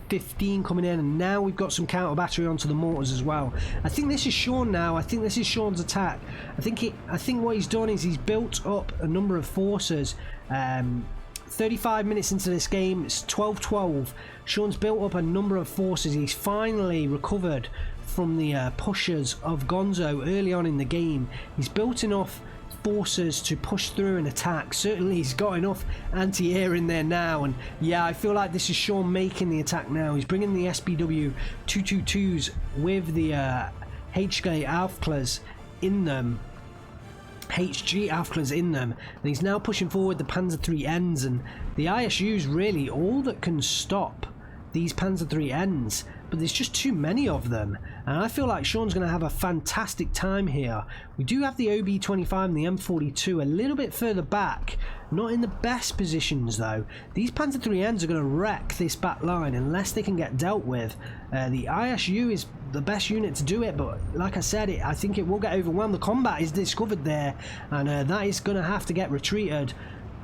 M15 coming in, and now we've got some counter battery onto the mortars as well. I think this is Shaun now. I think this is Shaun's attack. I think what he's done is he's built up a number of forces. 35 minutes into this game, it's 12-12. Shaun's built up a number of forces. He's finally recovered from the pushes of Gonzo early on in the game. He's built enough forces to push through and attack. Certainly he's got enough anti-air in there now, and yeah, I feel like this is Shaun making the attack now. He's bringing the SBW 222s with the HG Aufklers in them, and he's now pushing forward the Panzer 3Ns, and the ISU's really all that can stop these Panzer 3Ns, but there's just too many of them, and I feel like Shaun's going to have a fantastic time here. We do have the OB25 and the M42 a little bit further back, not in the best positions though. These Panzer 3Ns are going to wreck this back line unless they can get dealt with. The ISU is the best unit to do it, but like I said, I think it will get overwhelmed. The combat is discovered there, and that is going to have to get retreated.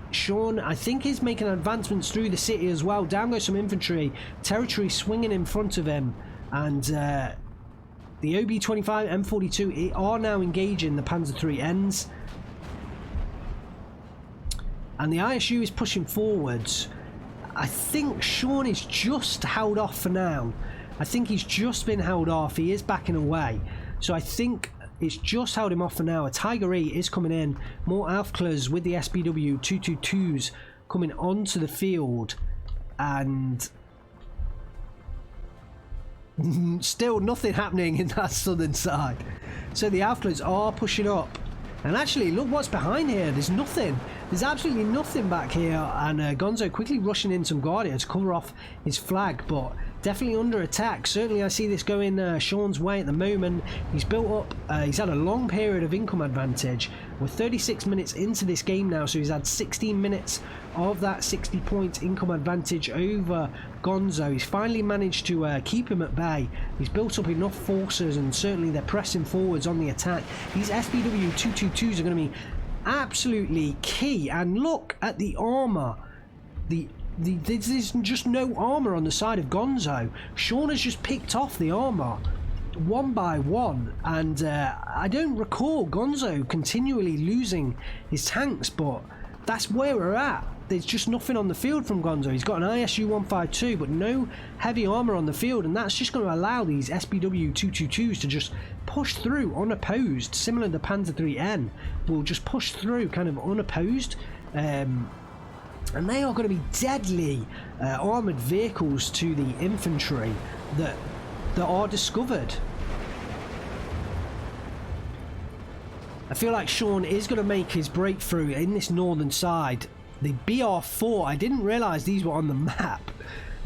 Shaun, I think, is making advancements through the city as well. Down goes some infantry, territory swinging in front of him, and the OB25, M42 are now engaging the Panzer 3Ns, and the ISU is pushing forwards. I think Shaun is just held off for now. I think he's just been held off. He is backing away, so I think it's just held him off for now. A Tiger E is coming in, more Aufklers with the SBW 222s coming onto the field, and still nothing happening in that southern side. So the Aufklers are pushing up, and actually look what's behind here. There's nothing. There's absolutely nothing back here, and Gonzo quickly rushing in some Guardia to cover off his flag, but definitely under attack. Certainly I see this going Shaun's way at the moment. He's built up, he's had a long period of income advantage. We're 36 minutes into this game now, so he's had 16 minutes of that 60-point income advantage over Gonzo. He's finally managed to keep him at bay. He's built up enough forces, and certainly they're pressing forwards on the attack. These SBW 222s are going to be absolutely key, and look at the armor. There's just no armor on the side of Gonzo. Shaun has just picked off the armor one by one, and I don't recall Gonzo continually losing his tanks, but that's where we're at. There's just nothing on the field from Gonzo. He's got an ISU 152 but no heavy armor on the field, and that's just going to allow these SBW 222s to just push through unopposed, similar to the Panzer 3N will just push through kind of unopposed, and they are going to be deadly armoured vehicles to the infantry that are discovered. I feel like Shaun is going to make his breakthrough in this northern side the BR4. I didn't realise these were on the map.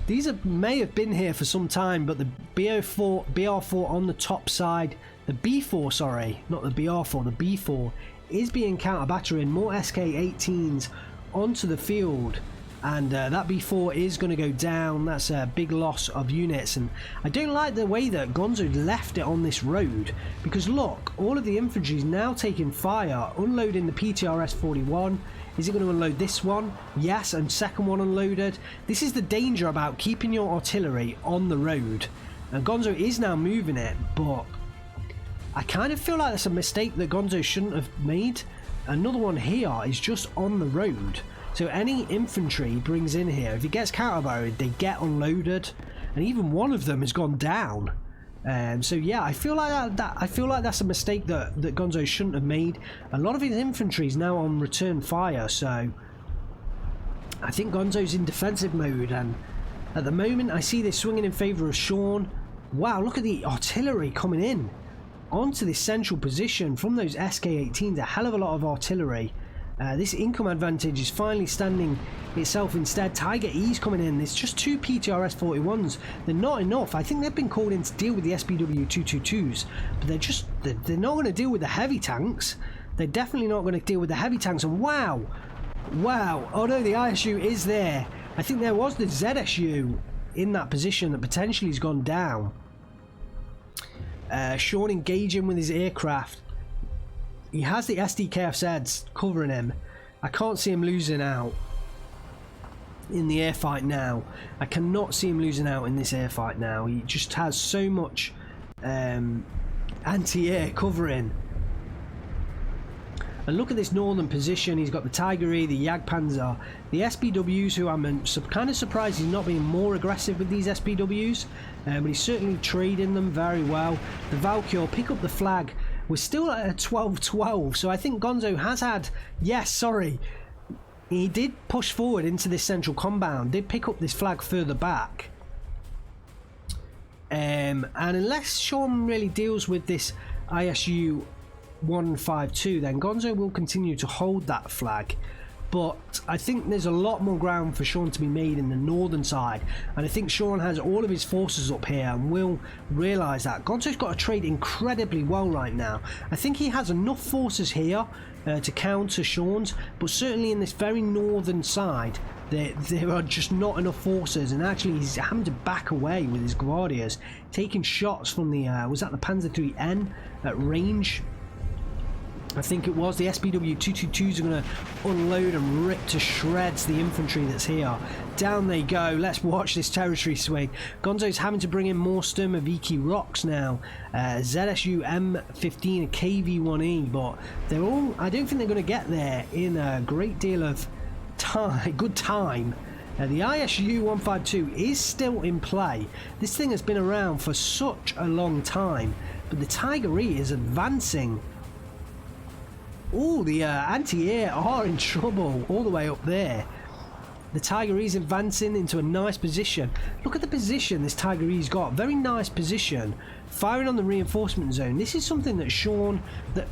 These may have been here for some time, but the BR4 on the top side, the B4, sorry, not the BR4, the B4 is being counter-battering more SK-18s onto the field, and that B4 is going to go down. That's a big loss of units, and I don't like the way that Gonzo left it on this road, because look, all of the infantry is now taking fire, unloading the PTRS-41. Is it going to unload this one? Yes, and second one unloaded. This is the danger about keeping your artillery on the road, and Gonzo is now moving it, but I kind of feel like that's a mistake that Gonzo shouldn't have made. Another one here is just on the road, so any infantry he brings in here, if he gets counter-barreled, they get unloaded, and even one of them has gone down. So yeah, I feel like that's a mistake that Gonzo shouldn't have made. A lot of his infantry is now on return fire, so I think Gonzo's in defensive mode, and at the moment I see this swinging in favour of Shaun. Wow, look at the artillery coming in onto this central position from those SK-18s, a hell of a lot of artillery. This income advantage is finally standing itself instead. Tiger E's coming in. There's just 2 PTRS-41s. They're not enough. I think they've been called in to deal with the SPW-222s, but they're not going to deal with the heavy tanks. They're definitely not going to deal with the heavy tanks. And wow, oh no, the ISU is there. I think there was the ZSU in that position that potentially has gone down. Shaun engaging with his aircraft. He has the SDKFZs covering him. I can't see him losing out in the air fight now. I cannot see him losing out in this air fight now. He just has so much anti-air covering. And look at this northern position. He's got the Tiger E, the Jagdpanzer, the SPWs, who I'm kind of surprised he's not being more aggressive with these SPWs, but he's certainly trading them very well. The Valkyr, pick up the flag. We're still at a 12-12, so I think Gonzo has had, yes, sorry, he did push forward into this central compound, did pick up this flag further back. And unless Shaun really deals with this ISU 152, then Gonzo will continue to hold that flag. But I think there's a lot more ground for Shaun to be made in the northern side, and I think Shaun has all of his forces up here and will realise that. Gonzo's got to trade incredibly well right now. I think he has enough forces here to counter Shaun's, but certainly in this very northern side there are just not enough forces, and actually he's having to back away with his Guardias, taking shots from the was that the Panzer IIIN at range? I think it was. The SPW-222s are going to unload and rip to shreds the infantry that's here. Down they go. Let's watch this territory swing. Gonzo's having to bring in more Sturmoviki rocks now. ZSU M15 and KV-1E, but they're all, I don't think they're going to get there in a great deal of time, good time. The ISU 152 is still in play. This thing has been around for such a long time, but the Tiger E is advancing. Oh, the anti-air are in trouble all the way up there. The Tiger E's advancing into a nice position. Look at the position this Tiger E's got. Very nice position. Firing on the reinforcement zone. This is something that Shaun, that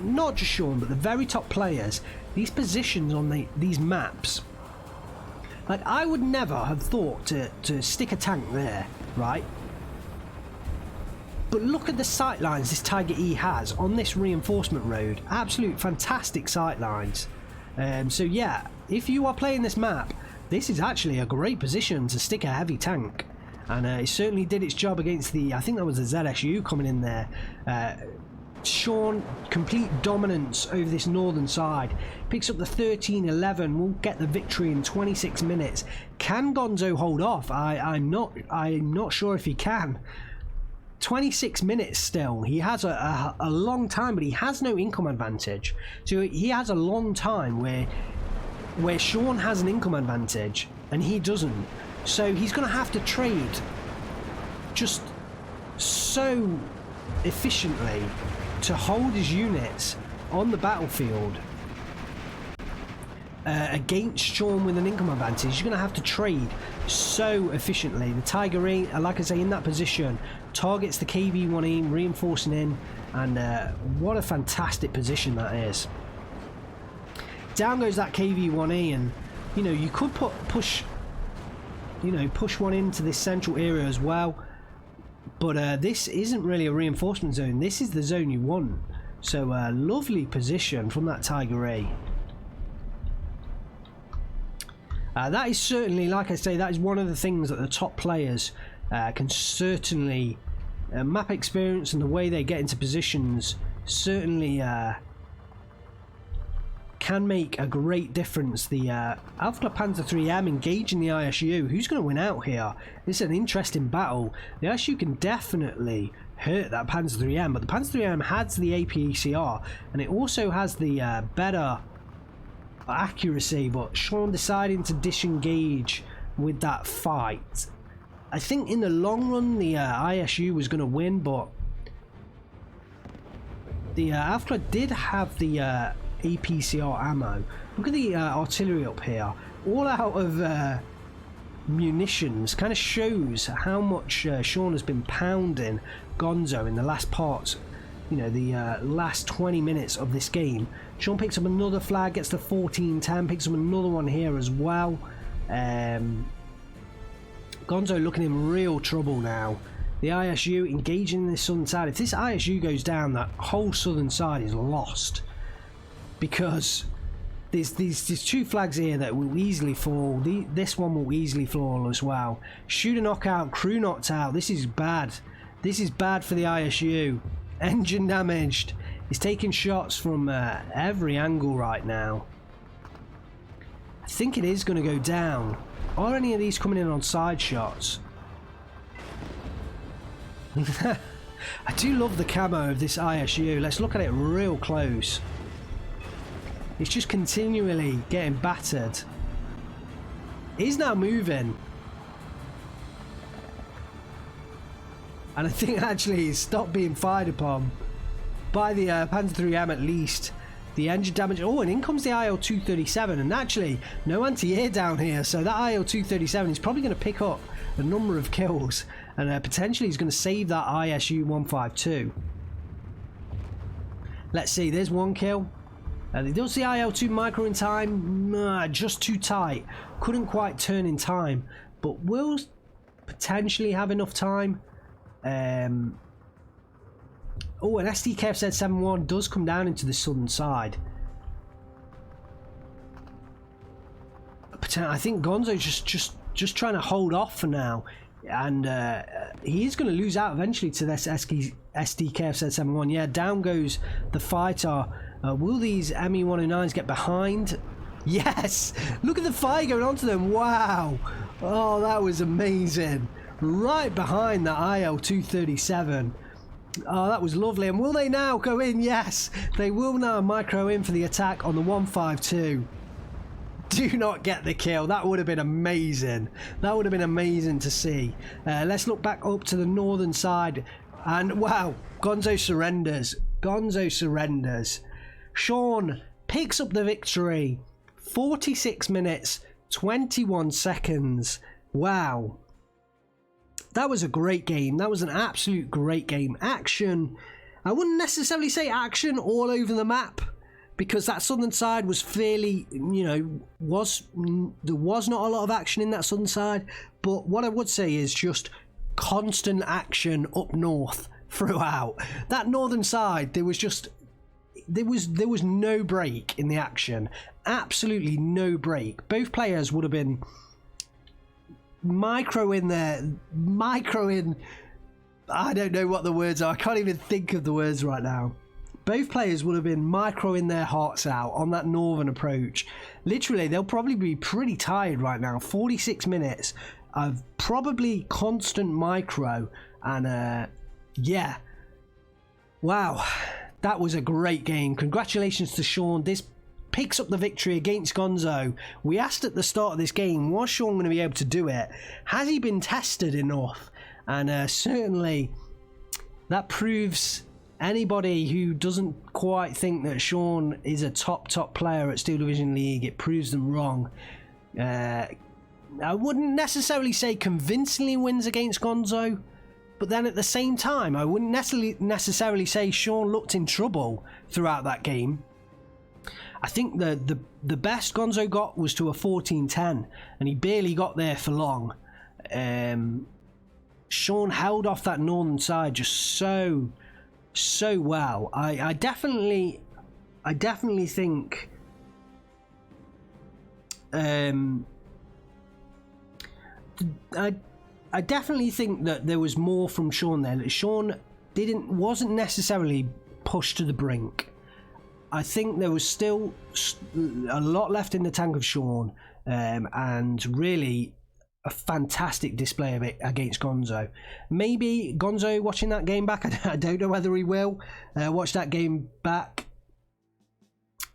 not just Shaun, but the very top players, these positions on these maps. Like, I would never have thought to stick a tank there, right? But look at the sight lines this Tiger E has on this reinforcement road. Absolute fantastic sight lines. So yeah, if you are playing this map, this is actually a great position to stick a heavy tank. And it certainly did its job against the, I think that was the ZSU coming in there. Shaun, complete dominance over this northern side. Picks up the 13-11, will get the victory in 26 minutes. Can Gonzo hold off? I'm not sure if he can. 26 minutes still. He has a long time, but he has no income advantage. So he has a long time where Shaun has an income advantage and he doesn't. So he's going to have to trade just so efficiently to hold his units on the battlefield against Shaun with an income advantage. He's going to have to trade so efficiently. The Tiger E, like I say, in that position, targets the KV-1E, reinforcing in, and what a fantastic position that is. Down goes that KV-1E, and You know, you could push one into this central area as well. But this isn't really a reinforcement zone. This is the zone you want. So lovely position from that Tiger A. That is certainly, like I say, that is one of the things that the top players can certainly map experience and the way they get into positions certainly can make a great difference. The Alpha Panzer 3M engaging the ISU. Who's going to win out here? This is an interesting battle. The ISU can definitely hurt that Panzer 3M, but the Panzer 3M has the APECR and it also has the better accuracy, but Shaun deciding to disengage with that fight. I think in the long run the ISU was going to win, but the Alpha did have the APCR ammo. Look at the artillery up here, all out of munitions. Kind of shows how much Shaun has been pounding Gonzo in the last parts, you know, the last 20 minutes of this game. Shaun picks up another flag, gets the 14-10, picks up another one here as well. Gonzo looking in real trouble now. The ISU engaging the southern side. If this ISU goes down, that whole southern side is lost, because there's two flags here that will easily fall. This one will easily fall as well. Shooter knockout, crew knocked out. This is bad. This is bad for the ISU. Engine damaged. He's taking shots from every angle right now. I think it is going to go down. Are any of these coming in on side shots? I do love the camo of this ISU. Let's look at it real close. It's just continually getting battered. He's now moving. And I think actually he's stopped being fired upon by the Panzer 3M at least. The engine damage. Oh, and in comes the IL-237. And actually, no anti-air down here. So that IL-237 is probably going to pick up a number of kills. And potentially he's going to save that ISU-152. Let's see. There's one kill. Does the IL-2 micro in time? Just too tight. Couldn't quite turn in time. But will potentially have enough time. Oh, an SDKF-Z71 does come down into the southern side. I think Gonzo's just trying to hold off for now, and he is going to lose out eventually to this SDKF-Z71. Yeah, down goes the fighter. Will these ME-109s get behind? Yes! Look at the fire going onto them. Wow! Oh, that was amazing. Right behind the IL-237. Oh, that was lovely. And will they now go in? Yes, they will now micro in for the attack on the 152. Do not get the kill. That would have been amazing. That would have been amazing to see. Let's look back up to the northern side. And wow, Gonzo surrenders. Gonzo surrenders. Shaun picks up the victory. 46 minutes, 21 seconds. Wow. That was a great game. That was an absolute great game. Action. I wouldn't necessarily say action all over the map, because that southern side was fairly, you know, there was not a lot of action in that southern side. But what I would say is just constant action up north throughout. That northern side, there was no break in the action. Absolutely no break. Both players would have been micro in. I don't know what the words are. I can't even think of the words right now. Both players would have been microing their hearts out on that northern approach. Literally, they'll probably be pretty tired right now. 46 minutes of probably constant micro. And yeah, wow, that was a great game. Congratulations to Shaun. This picks up the victory against Gonzo. We asked at the start of this game, was Shaun going to be able to do it? Has he been tested enough? And certainly that proves anybody who doesn't quite think that Shaun is a top player at Steel Division League, it proves them wrong. I wouldn't necessarily say convincingly wins against Gonzo, but then at the same time I wouldn't necessarily say Shaun looked in trouble throughout that game. I think the best Gonzo got was to a 14-10, and he barely got there for long. Shaun held off that northern side just so well. I definitely think I definitely think that there was more from Shaun there. That Shaun wasn't necessarily pushed to the brink. I think there was still a lot left in the tank of Shaun, and really a fantastic display of it against Gonzo. Maybe Gonzo watching that game back, I don't know whether he will watch that game back,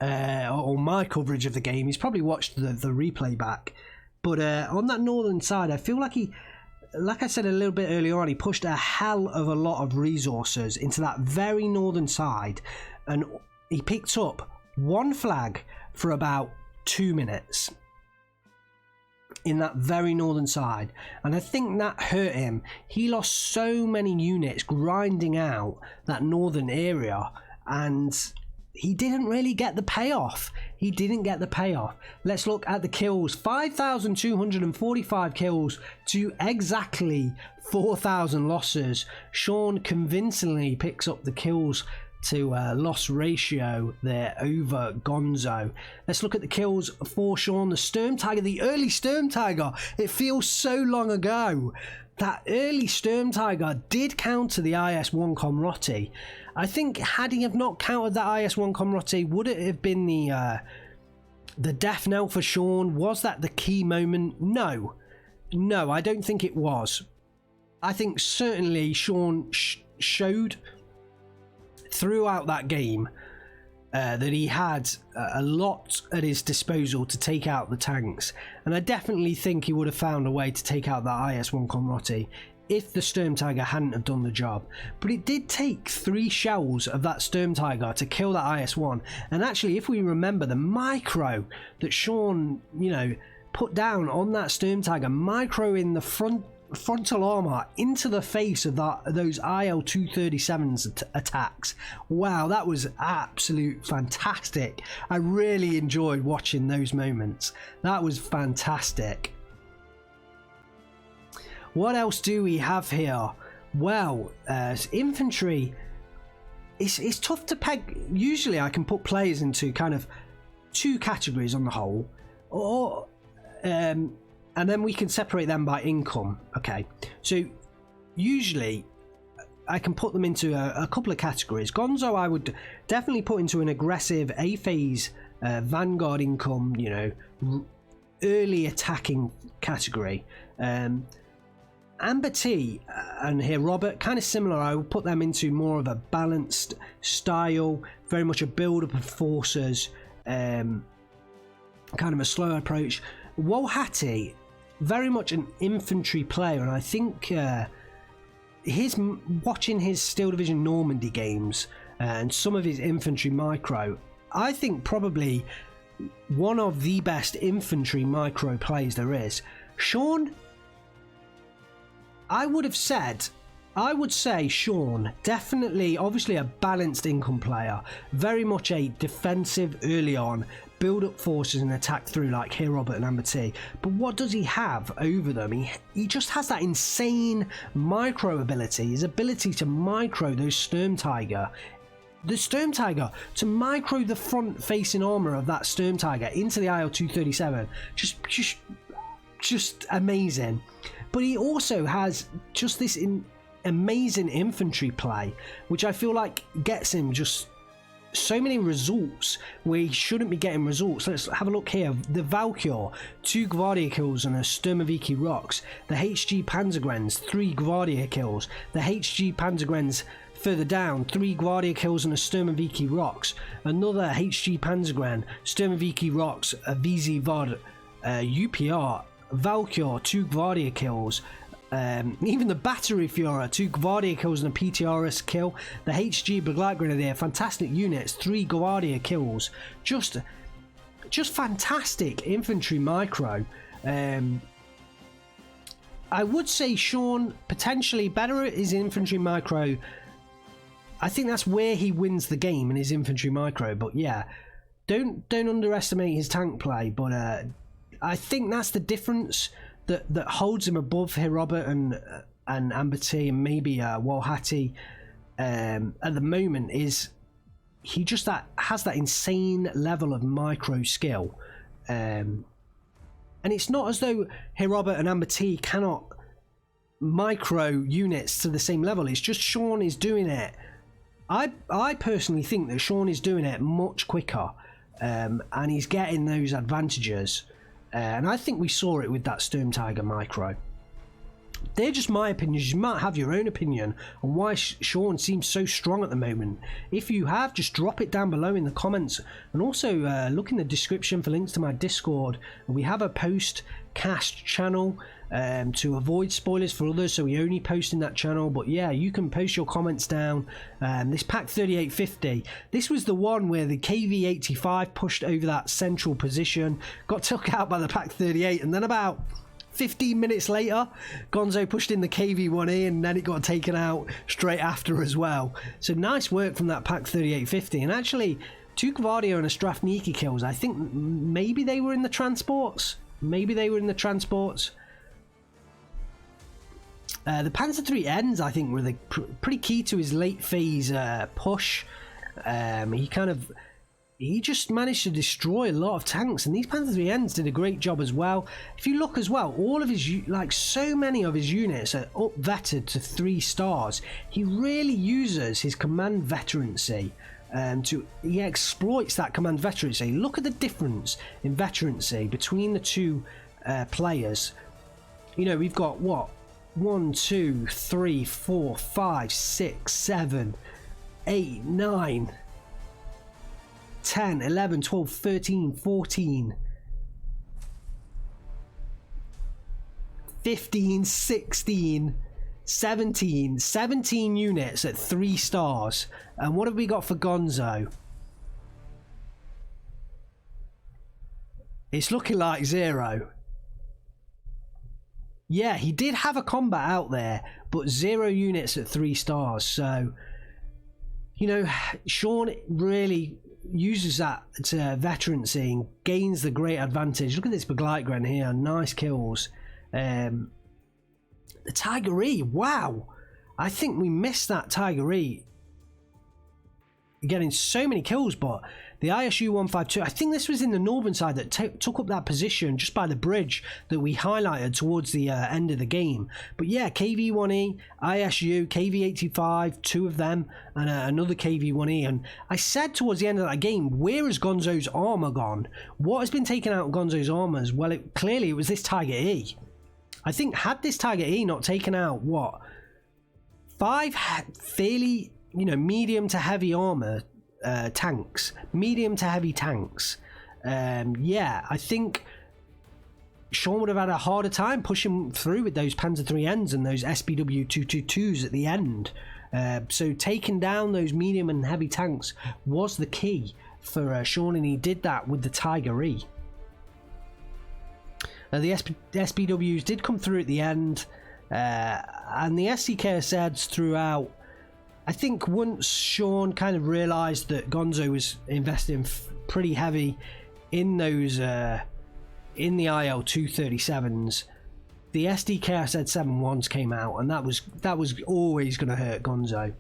or my coverage of the game. He's probably watched the replay back. But on that northern side, I feel like like I said a little bit earlier on, he pushed a hell of a lot of resources into that very northern side, and he picked up one flag for about 2 minutes in that very northern side, and I think that hurt him. He lost so many units grinding out that northern area, and he didn't really get the payoff. Let's look at the kills. 5,245 kills to exactly 4,000 losses. Shaun convincingly picks up the kills to loss ratio there over Gonzo. Let's look at the kills for Shaun. The Sturm Tiger, the early Sturm Tiger. It feels so long ago. That early Sturm Tiger did counter the IS-1 Comroti. I think had he have not countered that IS-1 Comroti, would it have been the death knell for Shaun? Was that the key moment? No, I don't think it was. I think certainly Shaun showed throughout that game that he had a lot at his disposal to take out the tanks, and I definitely think he would have found a way to take out that IS-1 Comroti if the Sturm Tiger hadn't have done the job. But it did take 3 shells of that Sturm Tiger to kill that IS-1, and actually if we remember the micro that Shaun put down on that Sturm Tiger, micro in the frontal armor into the face of those IL-237's attacks. Wow, that was absolute fantastic. I really enjoyed watching those moments. That was fantastic. What else do we have here? Well, infantry, it's tough to peg. Usually I can put players into kind of 2 categories on the whole, or and then we can separate them by income. Okay, so usually I can put them into a couple of categories. Gonzo I would definitely put into an aggressive A-phase vanguard income, early attacking category. Amber T and here Robert, kind of similar. I would put them into more of a balanced style, very much a build-up of forces, kind of a slow approach. Wohati, very much an infantry player, and I think watching his Steel Division Normandy games and some of his infantry micro, I think probably one of the best infantry micro plays there is. Shaun, I would say Shaun, definitely, obviously a balanced income player, very much a defensive early on, build up forces and attack through like here Robert and Amber T. But what does he have over them? He just has that insane micro ability, his ability to micro those Sturm Tiger. The Sturm Tiger, to micro the front facing armor of that Sturm Tiger into the IL-237, just amazing. But he also has just this amazing infantry play, which I feel like gets him just so many results where he shouldn't be getting results. Let's have a look here. The Valkyr, 2 Gvardia kills and a Sturmoviki Rocks. The HG Panzergrens, 3 Gvardia kills. The HG Panzergrens further down, 3 Gvardia kills and a Sturmoviki Rocks. Another HG Panzergren, Sturmoviki Rocks, a VZ Vod, UPR, Valkyr, 2 Gvardia kills. Even the Battery Führer, 2 Gvardia kills and a PTRS kill. The HG Begleit Grenadier, fantastic units, 3 Gvardia kills. Just fantastic infantry micro. I would say Shaun potentially better at his infantry micro. I think that's where he wins the game in his infantry micro. But yeah, don't underestimate his tank play, but I think that's the difference that holds him above Hirobot and Amber T and maybe Walhati at the moment, is he just has that insane level of micro skill, and it's not as though Hirobot and Amber T cannot micro units to the same level. It's just Shaun is doing it. I personally think that Shaun is doing it much quicker, and he's getting those advantages, and I think we saw it with that Sturm Tiger micro. They're just my opinions. You might have your own opinion on why Shaun seems so strong at the moment. If you have, just drop it down below in the comments, and also look in the description for links to my Discord. We have a post-cast channel to avoid spoilers for others, so we only post in that channel. But yeah, you can post your comments down. This pack 3850, this was the one where the KV85 pushed over that central position, got took out by the pack 38, and then about 15 minutes later, Gonzo pushed in the KV1E, and then it got taken out straight after as well. So nice work from that pack 3850. And actually, 2 Kvardio and a Strafniki kills. I think maybe they were in the transports. The Panzer III ends, I think, were pretty key to his late phase push. He just managed to destroy a lot of tanks, and these Panzer III ends did a great job as well. If you look as well, all of his, like so many of his units are up vetted to 3 stars. He really uses his command veterancy. He exploits that command veterancy. Look at the difference in veterancy between the two players. You know, we've got what? 1, 2, 3, 4, 5, 6, 7, 8, 9, 10, 11, 12, 13, 14, 15, 16, 17 units at 3 stars. And what have we got for Gonzo? It's looking like 0. Yeah, he did have a combat out there, but 0 units at 3 stars. So, you know, Shaun really uses that to veterancy and gains the great advantage. Look at this Begleitgren here, nice kills. The Tiger E, wow, I think we missed that Tiger E getting so many kills. But the ISU 152, I think this was in the northern side that took up that position just by the bridge that we highlighted towards the end of the game. But yeah, KV1E, ISU, KV85, 2 of them, and another KV1E. And I said towards the end of that game, where has Gonzo's armor gone? What has been taken out of Gonzo's armors? Well, clearly it was this Tiger E. I think had this Tiger E not taken out, what, 5 fairly, you know, medium to heavy armor tanks, medium to heavy tanks, yeah, I think Shaun would have had a harder time pushing through with those Panzer III ends and those SBW 222s at the end. So taking down those medium and heavy tanks was the key for Shaun, and he did that with the Tiger E. The SBWs did come through at the end, and the SCKSZs throughout. I think once Shaun kind of realised that Gonzo was investing pretty heavy in those, in the IL 237s, the SDKSZ 71s came out, and that was always going to hurt Gonzo.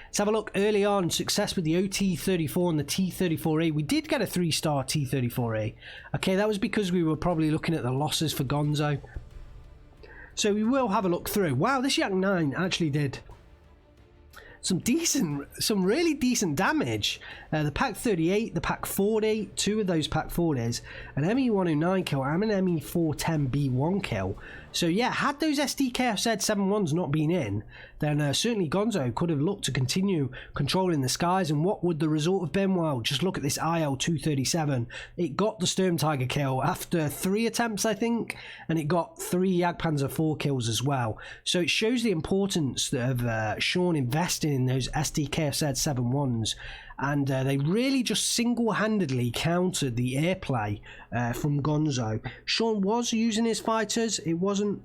Let's have a look early on. Success with the OT-34 and the T-34A. We did get a 3-star T-34A. Okay, that was because we were probably looking at the losses for Gonzo. So we will have a look through. Wow, this Yak 9 actually did some really decent damage. The Pack 38, the Pack 40, 2 of those Pack 40s, an ME109 kill and an ME410B1 kill. So yeah, had those SDKSZ 71s not been in, then certainly Gonzo could have looked to continue controlling the skies. And what would the result have been? Well, just look at this IL 237. It got the Sturm Tiger kill after 3 attempts, I think, and it got 3 Jagdpanzer 4 kills as well. So it shows the importance of Shaun investing in those SDKSZ 71s. And they really just single-handedly countered the airplay from Gonzo. Shaun was using his fighters, it wasn't.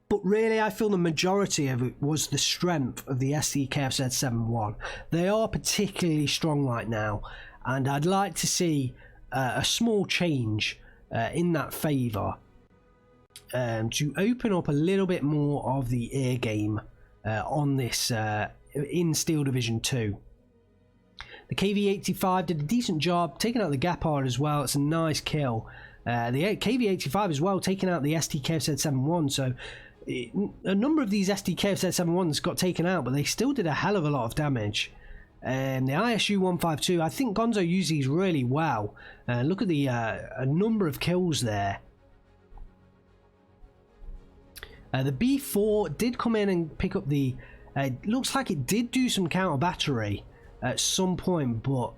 But really, I feel the majority of it was the strength of the SDKFZ 71. They are particularly strong right now. and I'd like to see a small change in that favour to open up a little bit more of the air game on this in Steel Division 2. The KV-85 did a decent job taking out the Gepard as well. It's a nice kill. The KV-85 as well taking out the STKFZ-71, so a number of these STKFZ-71s got taken out, but they still did a hell of a lot of damage. The ISU-152, I think Gonzo used these really well. Look at the a number of kills there. The B4 did come in and pick up the... looks like it did do some counter battery at some point, but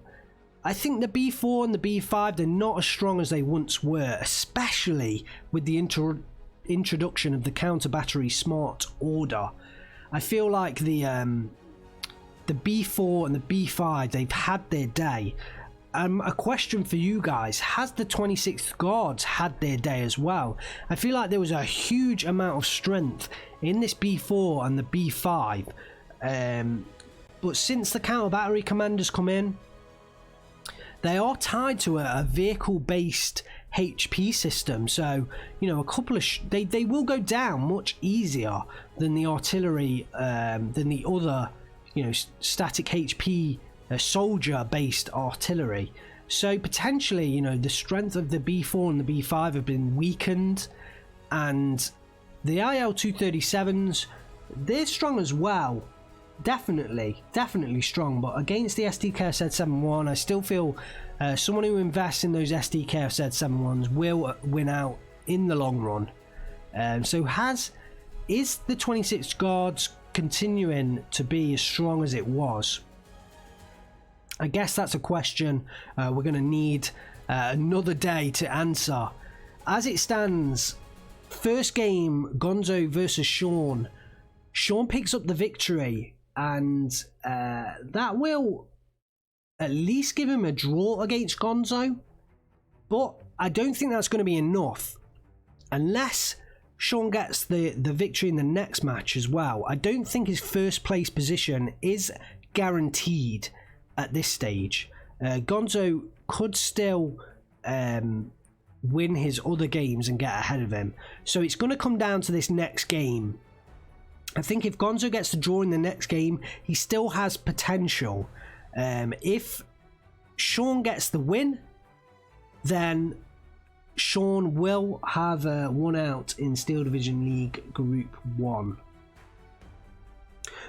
I think the B4 and the B5, they're not as strong as they once were, especially with the introduction of the counter battery smart order. I feel like the B4 and the B5, they've had their day. A question for you guys, has the 26th Guards had their day as well? I feel like there was a huge amount of strength in this B4 and the B5, but since the counter battery commanders come in, they are tied to a vehicle based HP system, so you know, a couple of they will go down much easier than the artillery, than the other, you know, static HP soldier based artillery. So potentially, you know, the strength of the B4 and the B5 have been weakened, and the IL-237s, they're strong as well, definitely strong, but against the STKFZ-71, I still feel someone who invests in those STKFZ-71s will win out in the long run. So is the 26 Guards continuing to be as strong as it was? I guess that's a question we're going to need another day to answer. As it stands, first game, Gonzo versus Shaun. Shaun picks up the victory, and that will at least give him a draw against Gonzo, but I don't think that's going to be enough unless Shaun gets the victory in the next match as well. I don't think his first place position is guaranteed at this stage. Gonzo could still win his other games and get ahead of him, so it's going to come down to this next game. I think if Gonzo gets the draw in the next game, he still has potential. If Shaun gets the win, then Shaun will have won out in Steel Division League Group 1.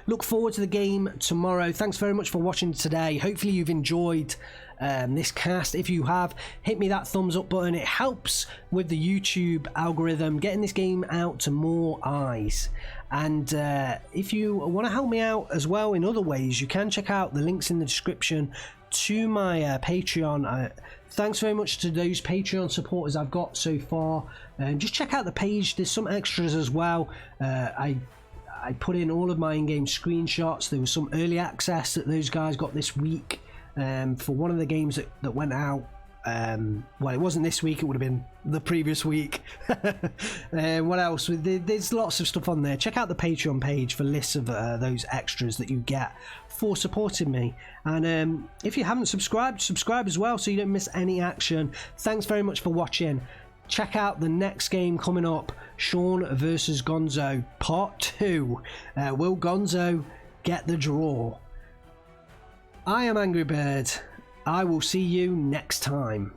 Look forward to the game tomorrow. Thanks very much for watching today. Hopefully you've enjoyed this cast. If you have, hit me that thumbs up button. It helps with the YouTube algorithm, getting this game out to more eyes. And if you want to help me out as well in other ways, you can check out the links in the description to my Patreon. Thanks very much to those Patreon supporters I've got so far. Just check out the page. There's some extras as well. I put in all of my in-game screenshots. There was some early access that those guys got this week for one of the games that went out. Well, it wasn't this week, it would have been the previous week. What else? There's lots of stuff on there. Check out the Patreon page for lists of those extras that you get for supporting me. And if you haven't subscribed, subscribe as well so you don't miss any action. Thanks very much for watching. Check out the next game coming up, Shaun versus Gonzo Part 2. Will Gonzo get the draw? I am Angry Bird. I will see you next time.